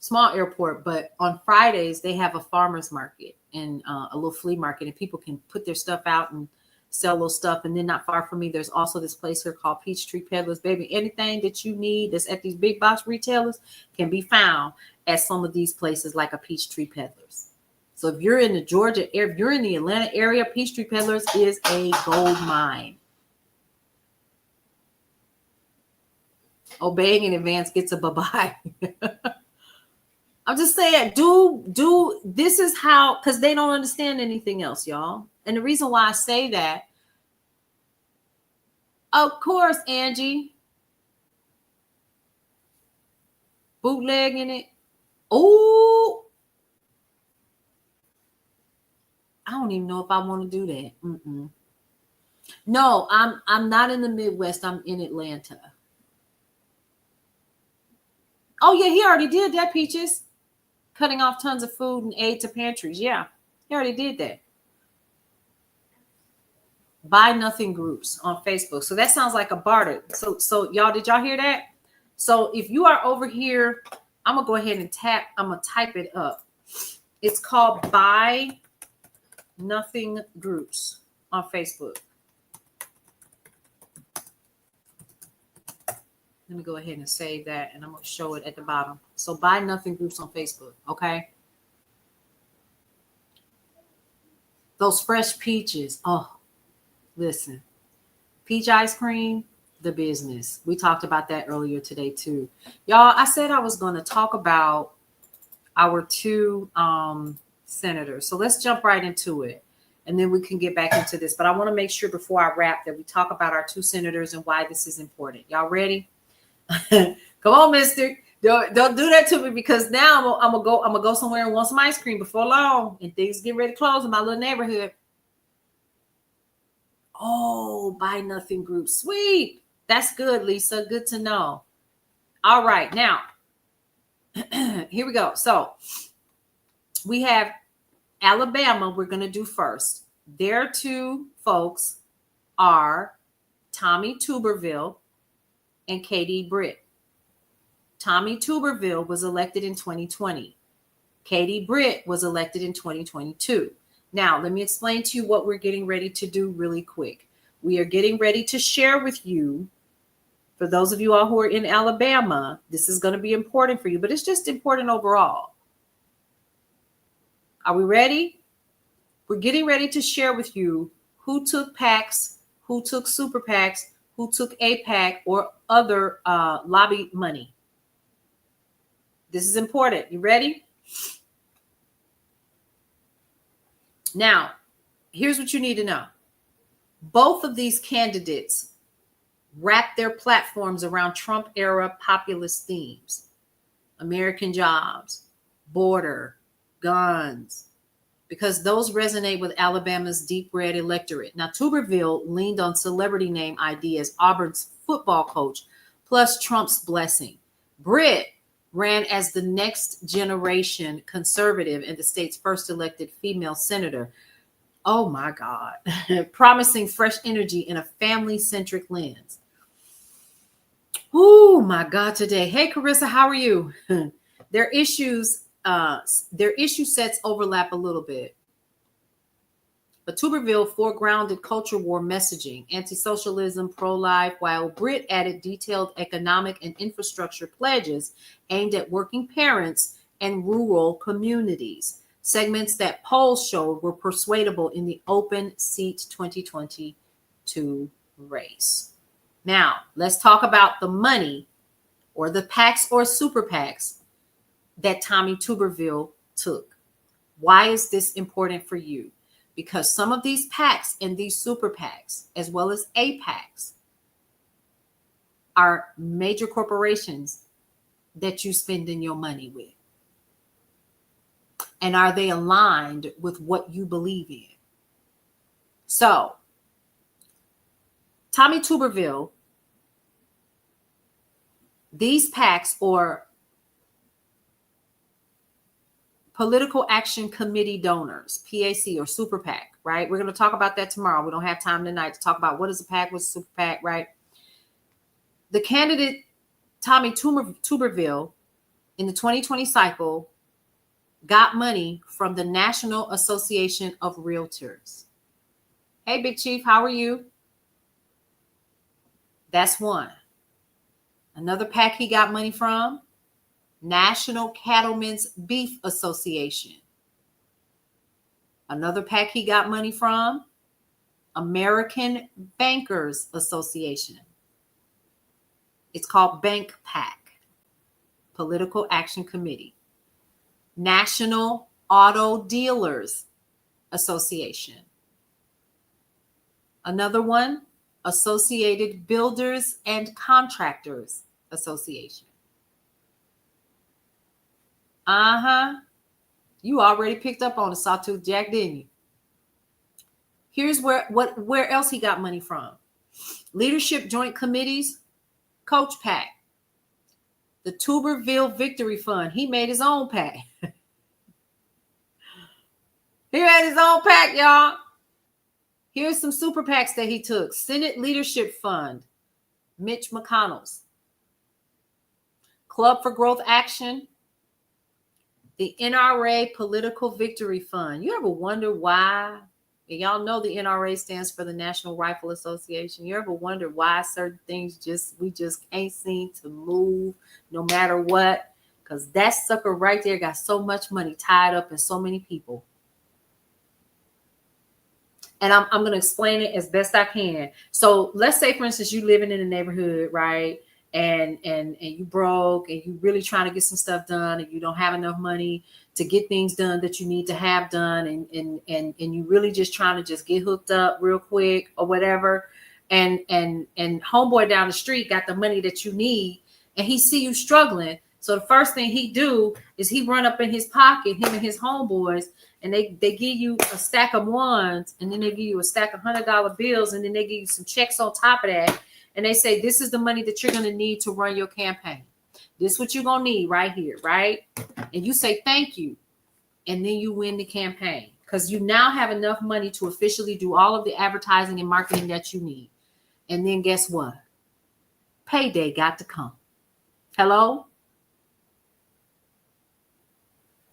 Small airport, but on Fridays, they have a farmer's market and a little flea market, and people can put their stuff out and sell little stuff. And then not far from me, there's also this place here called Peachtree Peddlers. Baby, anything that you need that's at these big box retailers can be found at some of these places like a Peachtree Peddlers. So if you're in the Georgia area, if you're in the Atlanta area, Peachtree Peddlers is a gold mine. Obeying in advance gets a bye-bye. I'm just saying, do this is how, because they don't understand anything else, y'all. And the reason why I say that, of course, Angie, bootlegging it. Oh, I don't even know if I want to do that. No, I'm not in the Midwest. I'm in Atlanta. Oh yeah, he already did that, Peaches. Cutting off tons of food and aid to pantries. Yeah, he already did that. Buy nothing groups on Facebook. So that sounds like a barter. So y'all, did y'all hear that? So if you are over here, I'm gonna go ahead and I'm gonna type it up. It's called Buy Nothing Groups on Facebook. Let me go ahead and save that, and I'm going to show it at the bottom. So Buy Nothing Groups on Facebook, okay? Those fresh peaches. Oh, listen. Peach ice cream, the business. We talked about that earlier today, too. Y'all, I said I was going to talk about our two senators. So let's jump right into it, and then we can get back into this. But I want to make sure before I wrap that we talk about our two senators and why this is important. Y'all ready? Come on, mister. Don't do that to me, because now I'm gonna go somewhere and want some ice cream before long, and things get ready to close in my little neighborhood. Oh, Buy Nothing Group. Sweet. That's good, Lisa. Good to know. All right, now here we go. So we have Alabama. We're gonna do first. Their two folks are Tommy Tuberville and Katie Britt. Tommy Tuberville was elected in 2020. Katie Britt was elected in 2022. Now, let me explain to you what we're getting ready to do really quick. We are getting ready to share with you, for those of you all who are in Alabama, this is going to be important for you, but it's just important overall. Are we ready? We're getting ready to share with you who took PACs, who took super PACs, who took APAC or other lobby money. This is important. You ready? Now, here's what you need to know. Both of these candidates wrap their platforms around Trump-era populist themes. American jobs, border, guns, because those resonate with Alabama's deep red electorate. Now, Tuberville leaned on celebrity name ID as Auburn's football coach, plus Trump's blessing. Britt ran as the next generation conservative and the state's first elected female senator. Oh my God. Promising fresh energy in a family-centric lens. Oh my God, today. Hey, Carissa, how are you? Their issue sets overlap a little bit. But Tuberville foregrounded culture war messaging, anti-socialism, pro-life, while Britt added detailed economic and infrastructure pledges aimed at working parents and rural communities. Segments that polls showed were persuadable in the open seat 2022 race. Now, let's talk about the money or the PACs or super PACs that Tommy Tuberville took. Why is this important for you? Because some of these PACs and these super PACs, as well as APACs, are major corporations that you spending your money with. And are they aligned with what you believe in? So, Tommy Tuberville, these PACs or Political Action Committee donors, PAC or Super PAC, right? We're going to talk about that tomorrow. We don't have time tonight to talk about what is a PAC, what's a Super PAC, right? The candidate, Tommy Tuberville, in the 2020 cycle, got money from the National Association of Realtors. Hey, Big Chief, how are you? That's one. Another PAC he got money from, National Cattlemen's Beef Association. Another PAC he got money from, American Bankers Association. It's called Bank PAC, Political Action Committee. National Auto Dealers Association. Another one, Associated Builders and Contractors Association. You already picked up on the Sawtooth Jack, didn't you? Here's where else he got money from. Leadership Joint Committees, Coach PAC. The Tuberville Victory Fund. He made his own PAC. He had his own PAC, y'all. Here's some super PACs that he took. Senate Leadership Fund, Mitch McConnell's. Club for Growth Action, the NRA Political Victory Fund. You ever wonder why? And y'all know the NRA stands for the National Rifle Association. You ever wonder why certain things we just can't seem to move no matter what? Because that sucker right there got so much money tied up in so many people. And I'm going to explain it as best I can. So let's say, for instance, you living in a neighborhood, right? And you broke and you really trying to get some stuff done and you don't have enough money to get things done that you need to have done. And you really just trying to just get hooked up real quick or whatever. And homeboy down the street got the money that you need and he see you struggling. So the first thing he do is he run up in his pocket, him and his homeboys, and they give you a stack of ones, and then they give you a stack of $100 bills, and then they give you some checks on top of that. And they say, this is the money that you're going to need to run your campaign. This is what you're going to need right here, right? And you say, thank you. And then you win the campaign because you now have enough money to officially do all of the advertising and marketing that you need. And then guess what? Payday got to come. Hello?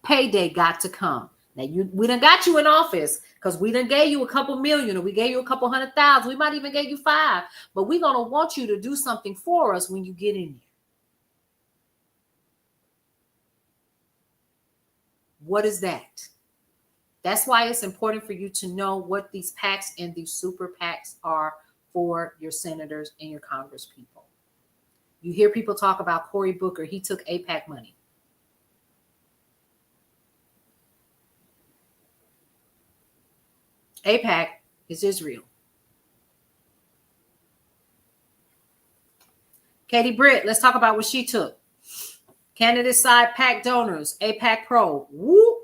Payday got to come. Now we done got you in office because we done gave you a couple million or we gave you a couple 100,000. We might even gave you 5, but we're going to want you to do something for us when you get in there. What is that? That's why it's important for you to know what these PACs and these super PACs are for your senators and your congresspeople. You hear people talk about Cory Booker. He took APAC money. APAC is Israel. Katie Britt, let's talk about what she took. Candidate side PAC donors, APAC Pro. Woo!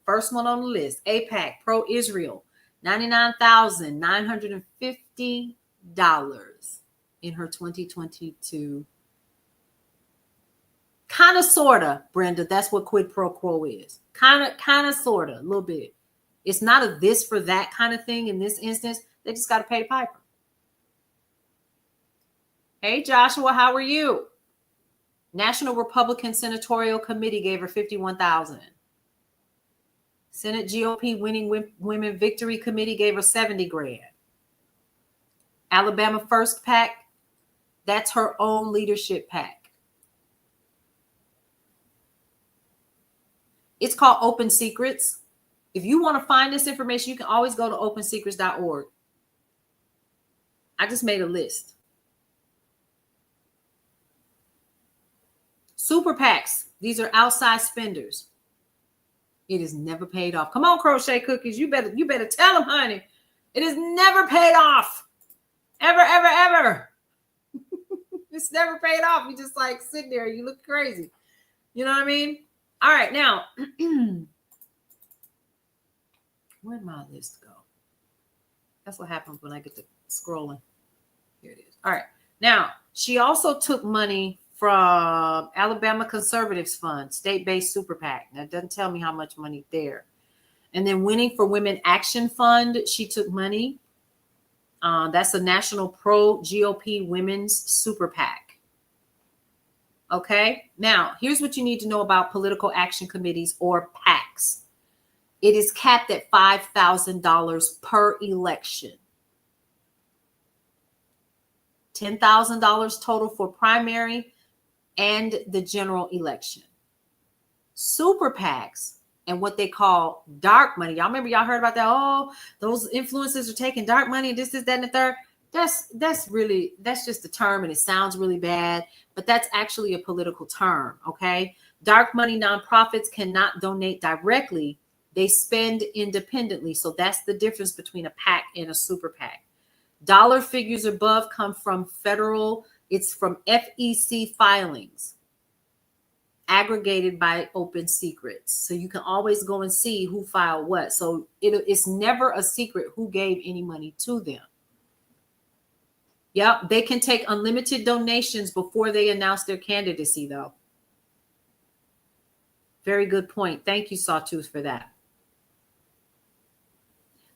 First one on the list, APAC Pro Israel, $99,950 in her 2022. Kind of, sort of, Brenda. That's what quid pro quo is. Kind of, sort of, a little bit. It's not a this for that kind of thing in this instance. They just got to pay the piper. Hey, Joshua, how are you? National Republican Senatorial Committee gave her $51,000. Senate GOP Winning Women Victory Committee gave her 70 grand. Alabama First PAC, that's her own leadership PAC. It's called Open Secrets. If you want to find this information, you can always go to opensecrets.org. I just made a list. Super PACs, these are outside spenders. It is never paid off. Come on, Crochet Cookies. You better tell them, honey. It is never paid off. Ever, ever, ever. It's never paid off. You just like sit there. You look crazy. You know what I mean? All right, now. Where'd my list go? That's what happens when I get to scrolling. Here it is. All right. Now, she also took money from Alabama Conservatives Fund, state-based super PAC. That doesn't tell me how much money there. And then Winning for Women Action Fund, she took money. That's a national pro-GOP women's super PAC. Okay? Now, here's what you need to know about political action committees or PACs. It is capped at $5,000 per election. $10,000 total for primary and the general election. Super PACs and what they call dark money. Y'all remember, y'all heard about that? Oh, those influencers are taking dark money and this, that, and the third. That's just a term and it sounds really bad, but that's actually a political term, okay? Dark money nonprofits cannot donate directly. They spend independently. So that's the difference between a PAC and a super PAC. Dollar figures above come from federal, it's from FEC filings aggregated by Open Secrets. So you can always go and see who filed what. So it's never a secret who gave any money to them. Yep, they can take unlimited donations before they announce their candidacy, though. Very good point. Thank you, Sawtooth, for that.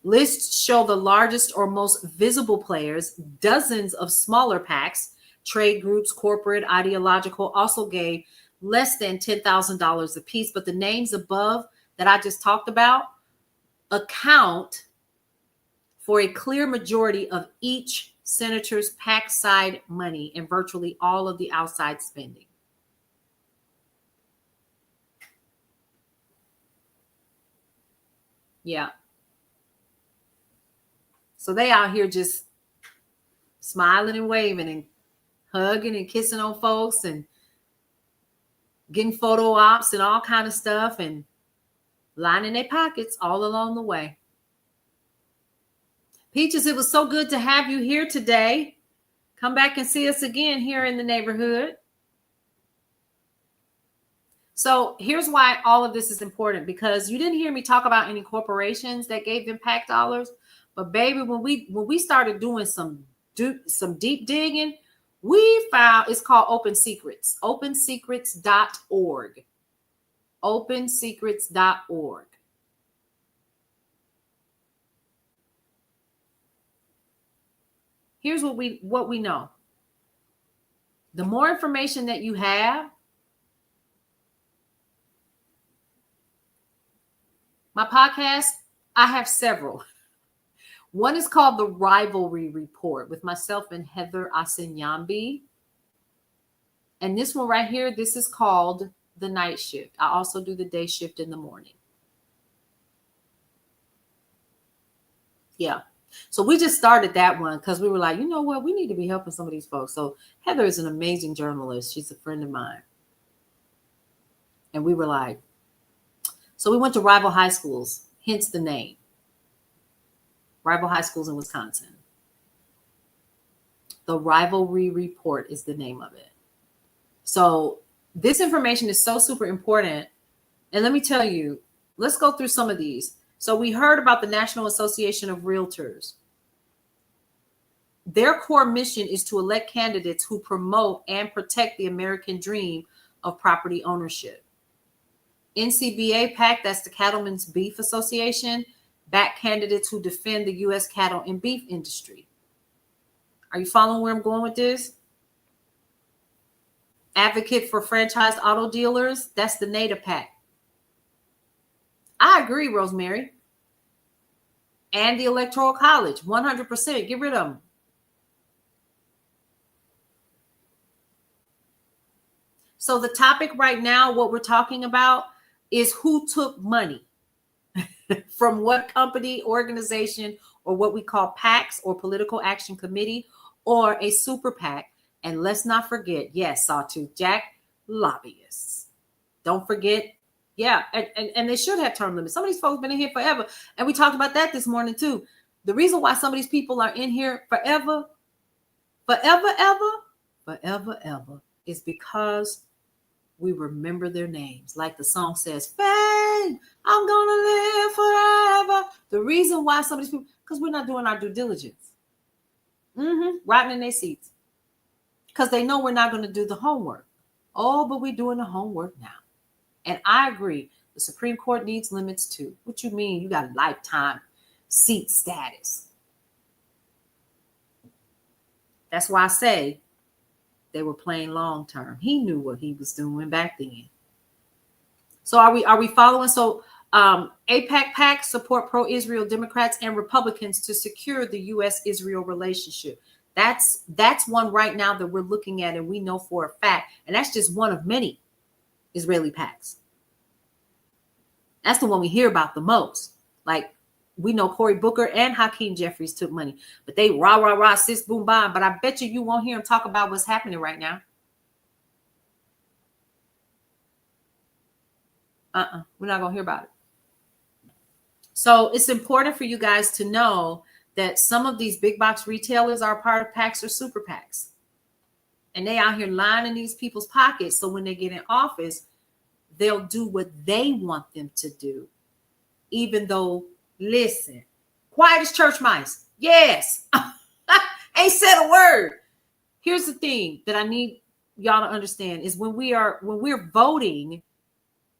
Lists show the largest or most visible players. Dozens of smaller PACs, trade groups, corporate, ideological, also gave less than $10,000 apiece. But the names above that I just talked about account for a clear majority of each senator's PAC side money and virtually all of the outside spending. Yeah. So they out here just smiling and waving and hugging and kissing on folks and getting photo ops and all kind of stuff and lining their pockets all along the way. Peaches, it was so good to have you here today. Come back and see us again here in the neighborhood. So here's why all of this is important, because you didn't hear me talk about any corporations that gave them PAC dollars. But baby, when we started doing some deep digging, we found it's called Open Secrets. Opensecrets.org. Opensecrets.org. Here's what we know. The more information that you have, my podcast, I have several. One is called The Rivalry Report with myself and Heather Asenyambi. And this one right here, this is called The Night Shift. I also do the day shift in the morning. Yeah. So we just started that one because we were like, you know what? We need to be helping some of these folks. So Heather is an amazing journalist. She's a friend of mine. And we were like, so we went to rival high schools, hence the name. Rival high schools in Wisconsin. The Rivalry Report is the name of it. So this information is so super important. And let me tell you, let's go through some of these. So we heard about the National Association of Realtors. Their core mission is to elect candidates who promote and protect the American dream of property ownership. NCBA PAC, that's the Cattlemen's Beef Association, back candidates who defend the U.S. cattle and beef industry. Are you following where I'm going with this? Advocate for franchised auto dealers, that's the NADA PAC. I agree, Rosemary. And the Electoral College, 100%. Get rid of them. So the topic right now, what we're talking about is who took money from what company, organization, or what we call PACs or Political Action Committee or a super PAC. And let's not forget, yes, Sawtooth Jack, lobbyists. Don't forget, yeah, and they should have term limits. Some of these folks been in here forever. And we talked about that this morning too. The reason why some of these people are in here forever is because we remember their names. Like the song says, Fame, I'm gonna live forever. The reason why some of these people, because we're not doing our due diligence. Rotting in their seats. Because they know we're not going to do the homework. Oh, but we're doing the homework now. And I agree. The Supreme Court needs limits too. What you mean? You got lifetime seat status. That's why I say they were playing long term. He knew what he was doing back then. So are we following? So AIPAC PAC support pro-Israel Democrats and Republicans to secure the U.S.-Israel relationship. That's one right now that we're looking at, and we know for a fact, and that's just one of many Israeli PACs. That's the one we hear about the most. Like, we know Cory Booker and Hakeem Jeffries took money, but they rah, sis, boom, bam. But I bet you won't hear them talk about what's happening right now. We're not going to hear about it. So it's important for you guys to know that some of these big box retailers are part of PACs or super PACs. And they out here lining these people's pockets. So when they get in office, they'll do what they want them to do. Even though, listen, quiet as church mice. Yes. Ain't said a word. Here's the thing that I need y'all to understand is when we're voting,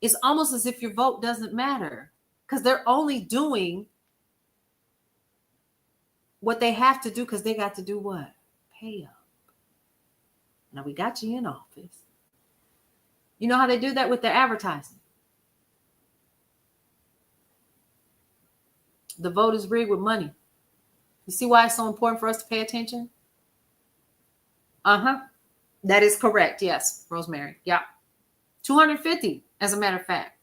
it's almost as if your vote doesn't matter because they're only doing what they have to do because they got to do what? Pay up. Now we got you in office. You know how they do that with their advertising? The vote is rigged with money. You see why it's so important for us to pay attention? That is correct. Yes, Rosemary. Yeah. 250, as a matter of fact.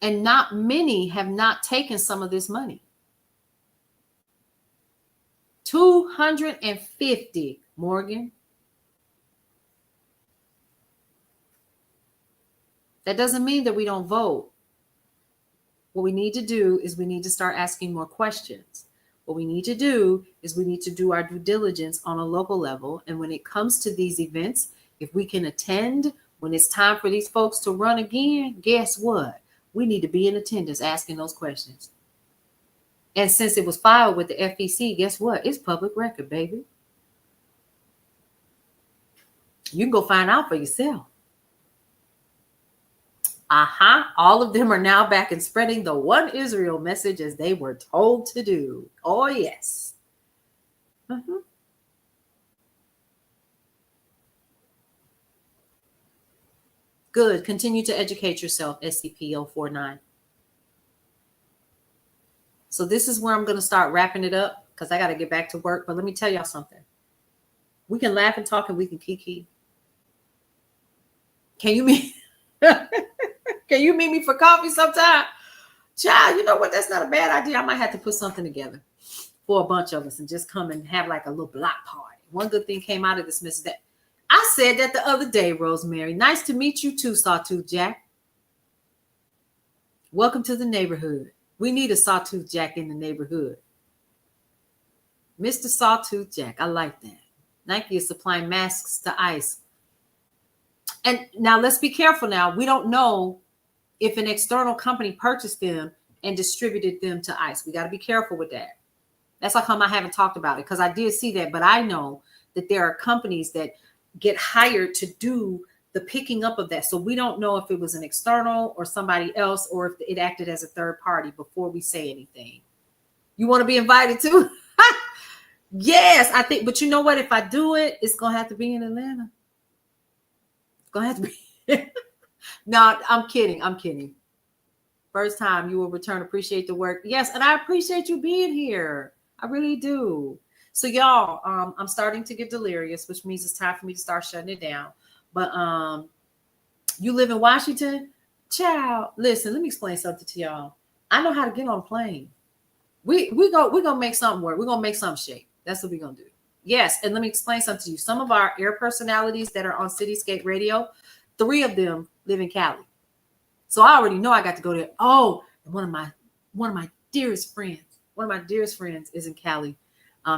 And not many have not taken some of this money. 250, Morgan. That doesn't mean that we don't vote. What we need to do is we need to start asking more questions. What we need to do is we need to do our due diligence on a local level. And when it comes to these events, if we can attend when it's time for these folks to run again, guess what? We need to be in attendance asking those questions. And since it was filed with the FEC, guess what? It's public record, baby. You can go find out for yourself. All of them are now back and spreading the One Israel message as they were told to do. Oh, yes. Good. Continue to educate yourself, SCP-049. So this is where I'm going to start wrapping it up because I got to get back to work. But let me tell y'all something. We can laugh and talk and we can kiki. Can you meet? Can you meet me for coffee sometime? Child, you know what? That's not a bad idea. I might have to put something together for a bunch of us and just come and have like a little block party. One good thing came out of this, Mrs. That. I said that the other day, Rosemary. Nice to meet you too, Sawtooth Jack. Welcome to the neighborhood. We need a Sawtooth Jack in the neighborhood. Mr. Sawtooth Jack, I like that. Nike is supplying masks to ICE. And now let's be careful now. We don't know if an external company purchased them and distributed them to ICE. We got to be careful with that. That's how come I haven't talked about it because I did see that. But I know that there are companies that get hired to do the picking up of that. So we don't know if it was an external or somebody else or if it acted as a third party before we say anything. You want to be invited to? Yes, I think. But you know what? If I do it, it's going to have to be in Atlanta. It's going to have to be. No, I'm kidding. I'm kidding. First time you will return. Appreciate the work. Yes, and I appreciate you being here. I really do. So y'all, I'm starting to get delirious, which means it's time for me to start shutting it down. But you live in Washington, child. Listen, let me explain something to y'all. I know how to get on a plane. We're gonna make something work. We're gonna make something shake. That's what we're gonna do. Yes, and let me explain something to you. Some of our air personalities that are on Cityscape Radio, 3 of them live in Cali. So I already know I got to go there. Oh, one of my dearest friends is in Cali.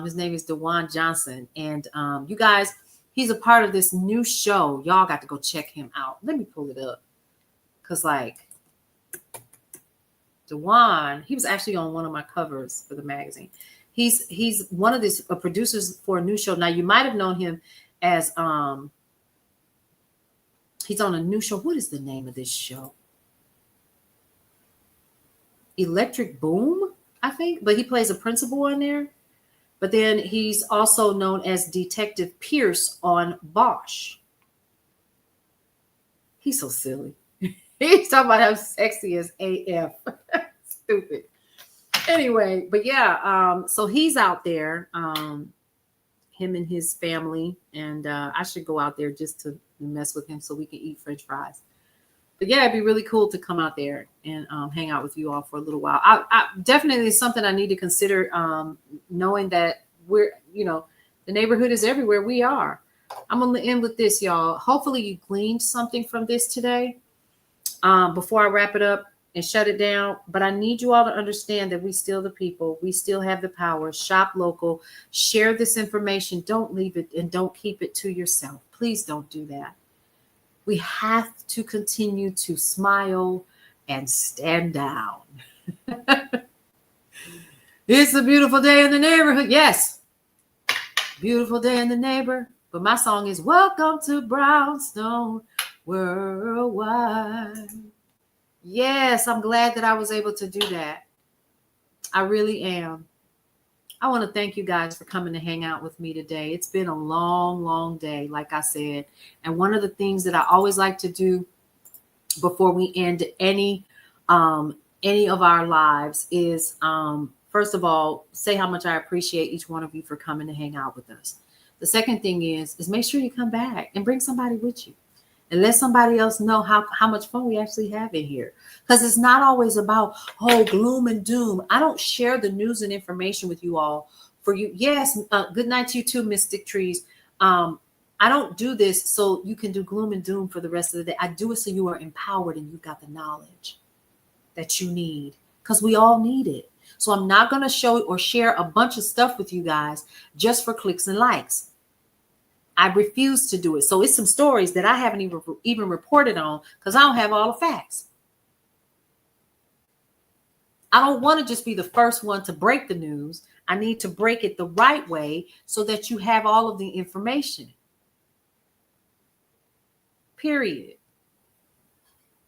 His name is Dewan Johnson, and you guys, he's a part of this new show. Y'all got to go check him out. Let me pull it up, cause like Dewan, he was actually on one of my covers for the magazine. He's one of these producers for a new show. Now you might have known him as he's on a new show. What is the name of this show? Electric Boom, I think, but he plays a principal on there. But then he's also known as Detective Pierce on Bosch. He's so silly. He's talking about how sexy as AF. Stupid. Anyway, but yeah, so he's out there, him and his family, and I should go out there just to mess with him so we can eat French fries. But yeah, it'd be really cool to come out there and hang out with you all for a little while. I definitely is something I need to consider, knowing that we're, the neighborhood is everywhere we are. I'm going to end with this, y'all. Hopefully you gleaned something from this today before I wrap it up and shut it down. But I need you all to understand that we still the people. We still have the power. Shop local. Share this information. Don't leave it and don't keep it to yourself. Please don't do that. We have to continue to smile and stand down. It's a beautiful day in the neighborhood. Yes. Beautiful day in the neighbor. But my song is Welcome to Brownstone Worldwide. Yes, I'm glad that I was able to do that. I really am. I want to thank you guys for coming to hang out with me today. It's been a long, long day, like I said. And one of the things that I always like to do before we end any of our lives is, first of all, say how much I appreciate each one of you for coming to hang out with us. The second thing is make sure you come back and bring somebody with you. And let somebody else know how much fun we actually have in here. Because it's not always about, gloom and doom. I don't share the news and information with you all for you. Yes, good night to you too, Mystic Trees. I don't do this so you can do gloom and doom for the rest of the day. I do it so you are empowered and you got the knowledge that you need. Because we all need it. So I'm not going to show or share a bunch of stuff with you guys just for clicks and likes. I refuse to do it. So it's some stories that I haven't even reported on because I don't have all the facts. I don't want to just be the first one to break the news. I need to break it the right way so that you have all of the information. Period.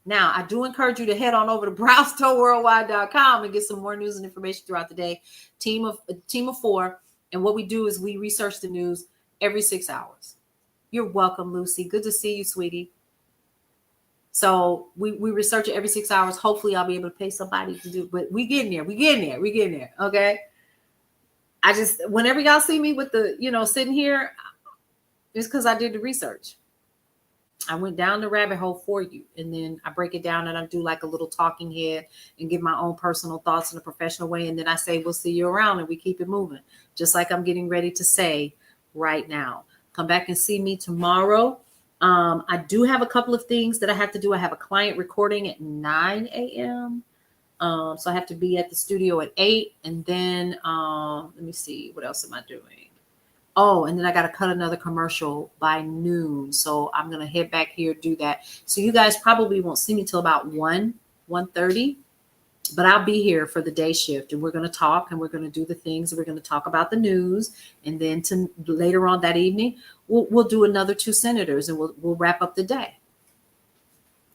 Now, I do encourage you to head on over to brownstoneworldwide.com and get some more news and information throughout the day. Team of 4. And what we do is we research the news every 6 hours. You're welcome, Lucy. Good to see you, sweetie. So we research it every 6 hours. Hopefully I'll be able to pay somebody to do, but we getting there. Okay. I just, whenever y'all see me with the, sitting here, it's because I did the research. I went down the rabbit hole for you. And then I break it down and I do like a little talking head and give my own personal thoughts in a professional way. And then I say, we'll see you around, and we keep it moving. Just like I'm getting ready to say right now. Come back and see me tomorrow. I do have a couple of things that I have to do. I have a client recording at 9 a.m. So I have to be at the studio at 8. And then let me see, what else am I doing? Oh, and then I got to cut another commercial by noon. So I'm going to head back here, do that. So you guys probably won't see me till about 1:30. But I'll be here for the day shift, and we're going to talk, and we're going to do the things. We're going to talk about the news, and then later on that evening, we'll do another 2 senators, and we'll wrap up the day.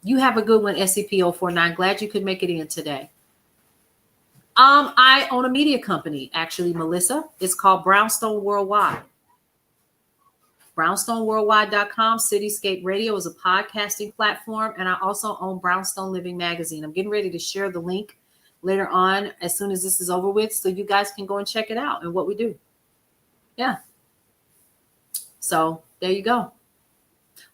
You have a good one, SCP-049. Glad you could make it in today. I own a media company, actually, Melissa. It's called Brownstone Worldwide. brownstoneworldwide.com. Cityscape Radio is a podcasting platform, and I also own Brownstone Living Magazine. I'm getting ready to share the link later on as soon as this is over with, so you guys can go and check it out and what we do. Yeah. So there you go.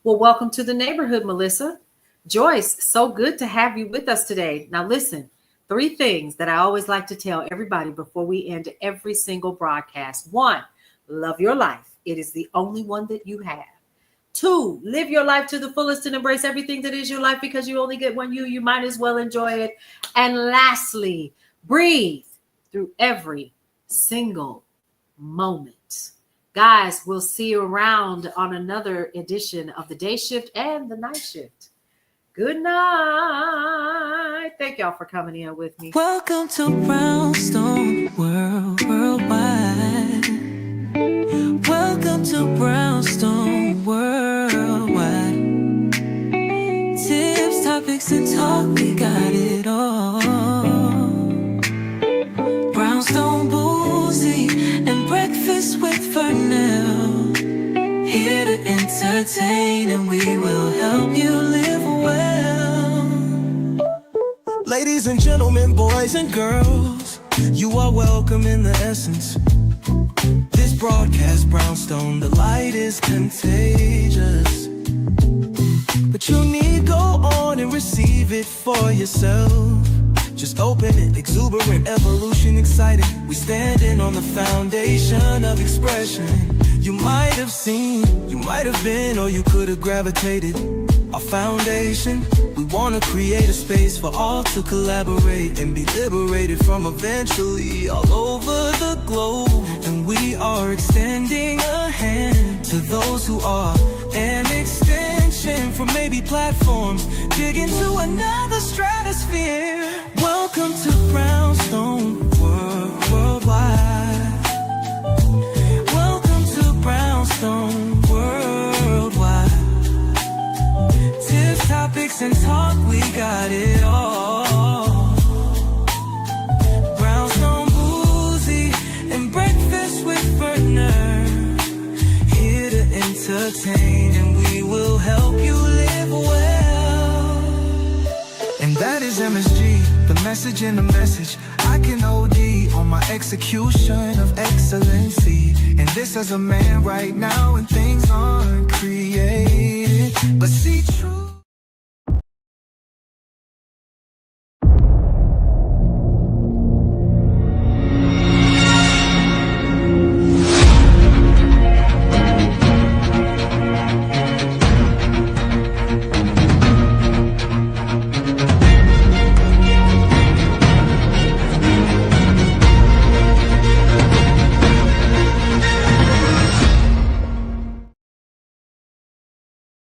Well, welcome to the neighborhood, Melissa. Joyce, so good to have you with us today. Now listen, 3 things that I always like to tell everybody before we end every single broadcast. 1, love your life. It is the only one that you have. 2, live your life to the fullest and embrace everything that is your life, because you only get one you might as well enjoy it. And lastly, breathe through every single moment. Guys, we'll see you around on another edition of the day shift and the night shift. Good night. Thank y'all for coming in with me. Welcome to Brownstone Worldwide. Welcome to Brownstone Worldwide. Tips, topics, and talk, we got it all. Brownstone Boozy and Breakfast with Vernell. Here to entertain, and we will help you live well. Ladies and gentlemen, boys and girls, you are welcome in the essence. This broadcast, Brownstone, the light is contagious. But you need go on and receive it for yourself. Just open it, exuberant, evolution, exciting. We standing on the foundation of expression. You might have seen, you might have been, or you could have gravitated. Our foundation, we want to create a space for all to collaborate and be liberated from eventually all over the globe. And we are extending a hand to those who are an extension from maybe platforms, dig into another stratosphere. Welcome to Brownstone Worldwide. Welcome to Brownstone Worldwide. Tips, topics, and talk, we got it all. Brownstone Boozy and Breakfast with Vernell. Here to entertain, and we will help you live well. And that is MSG, the message in the message. I can OD on my execution of excellency. And this as a man right now, and things aren't created, but see true.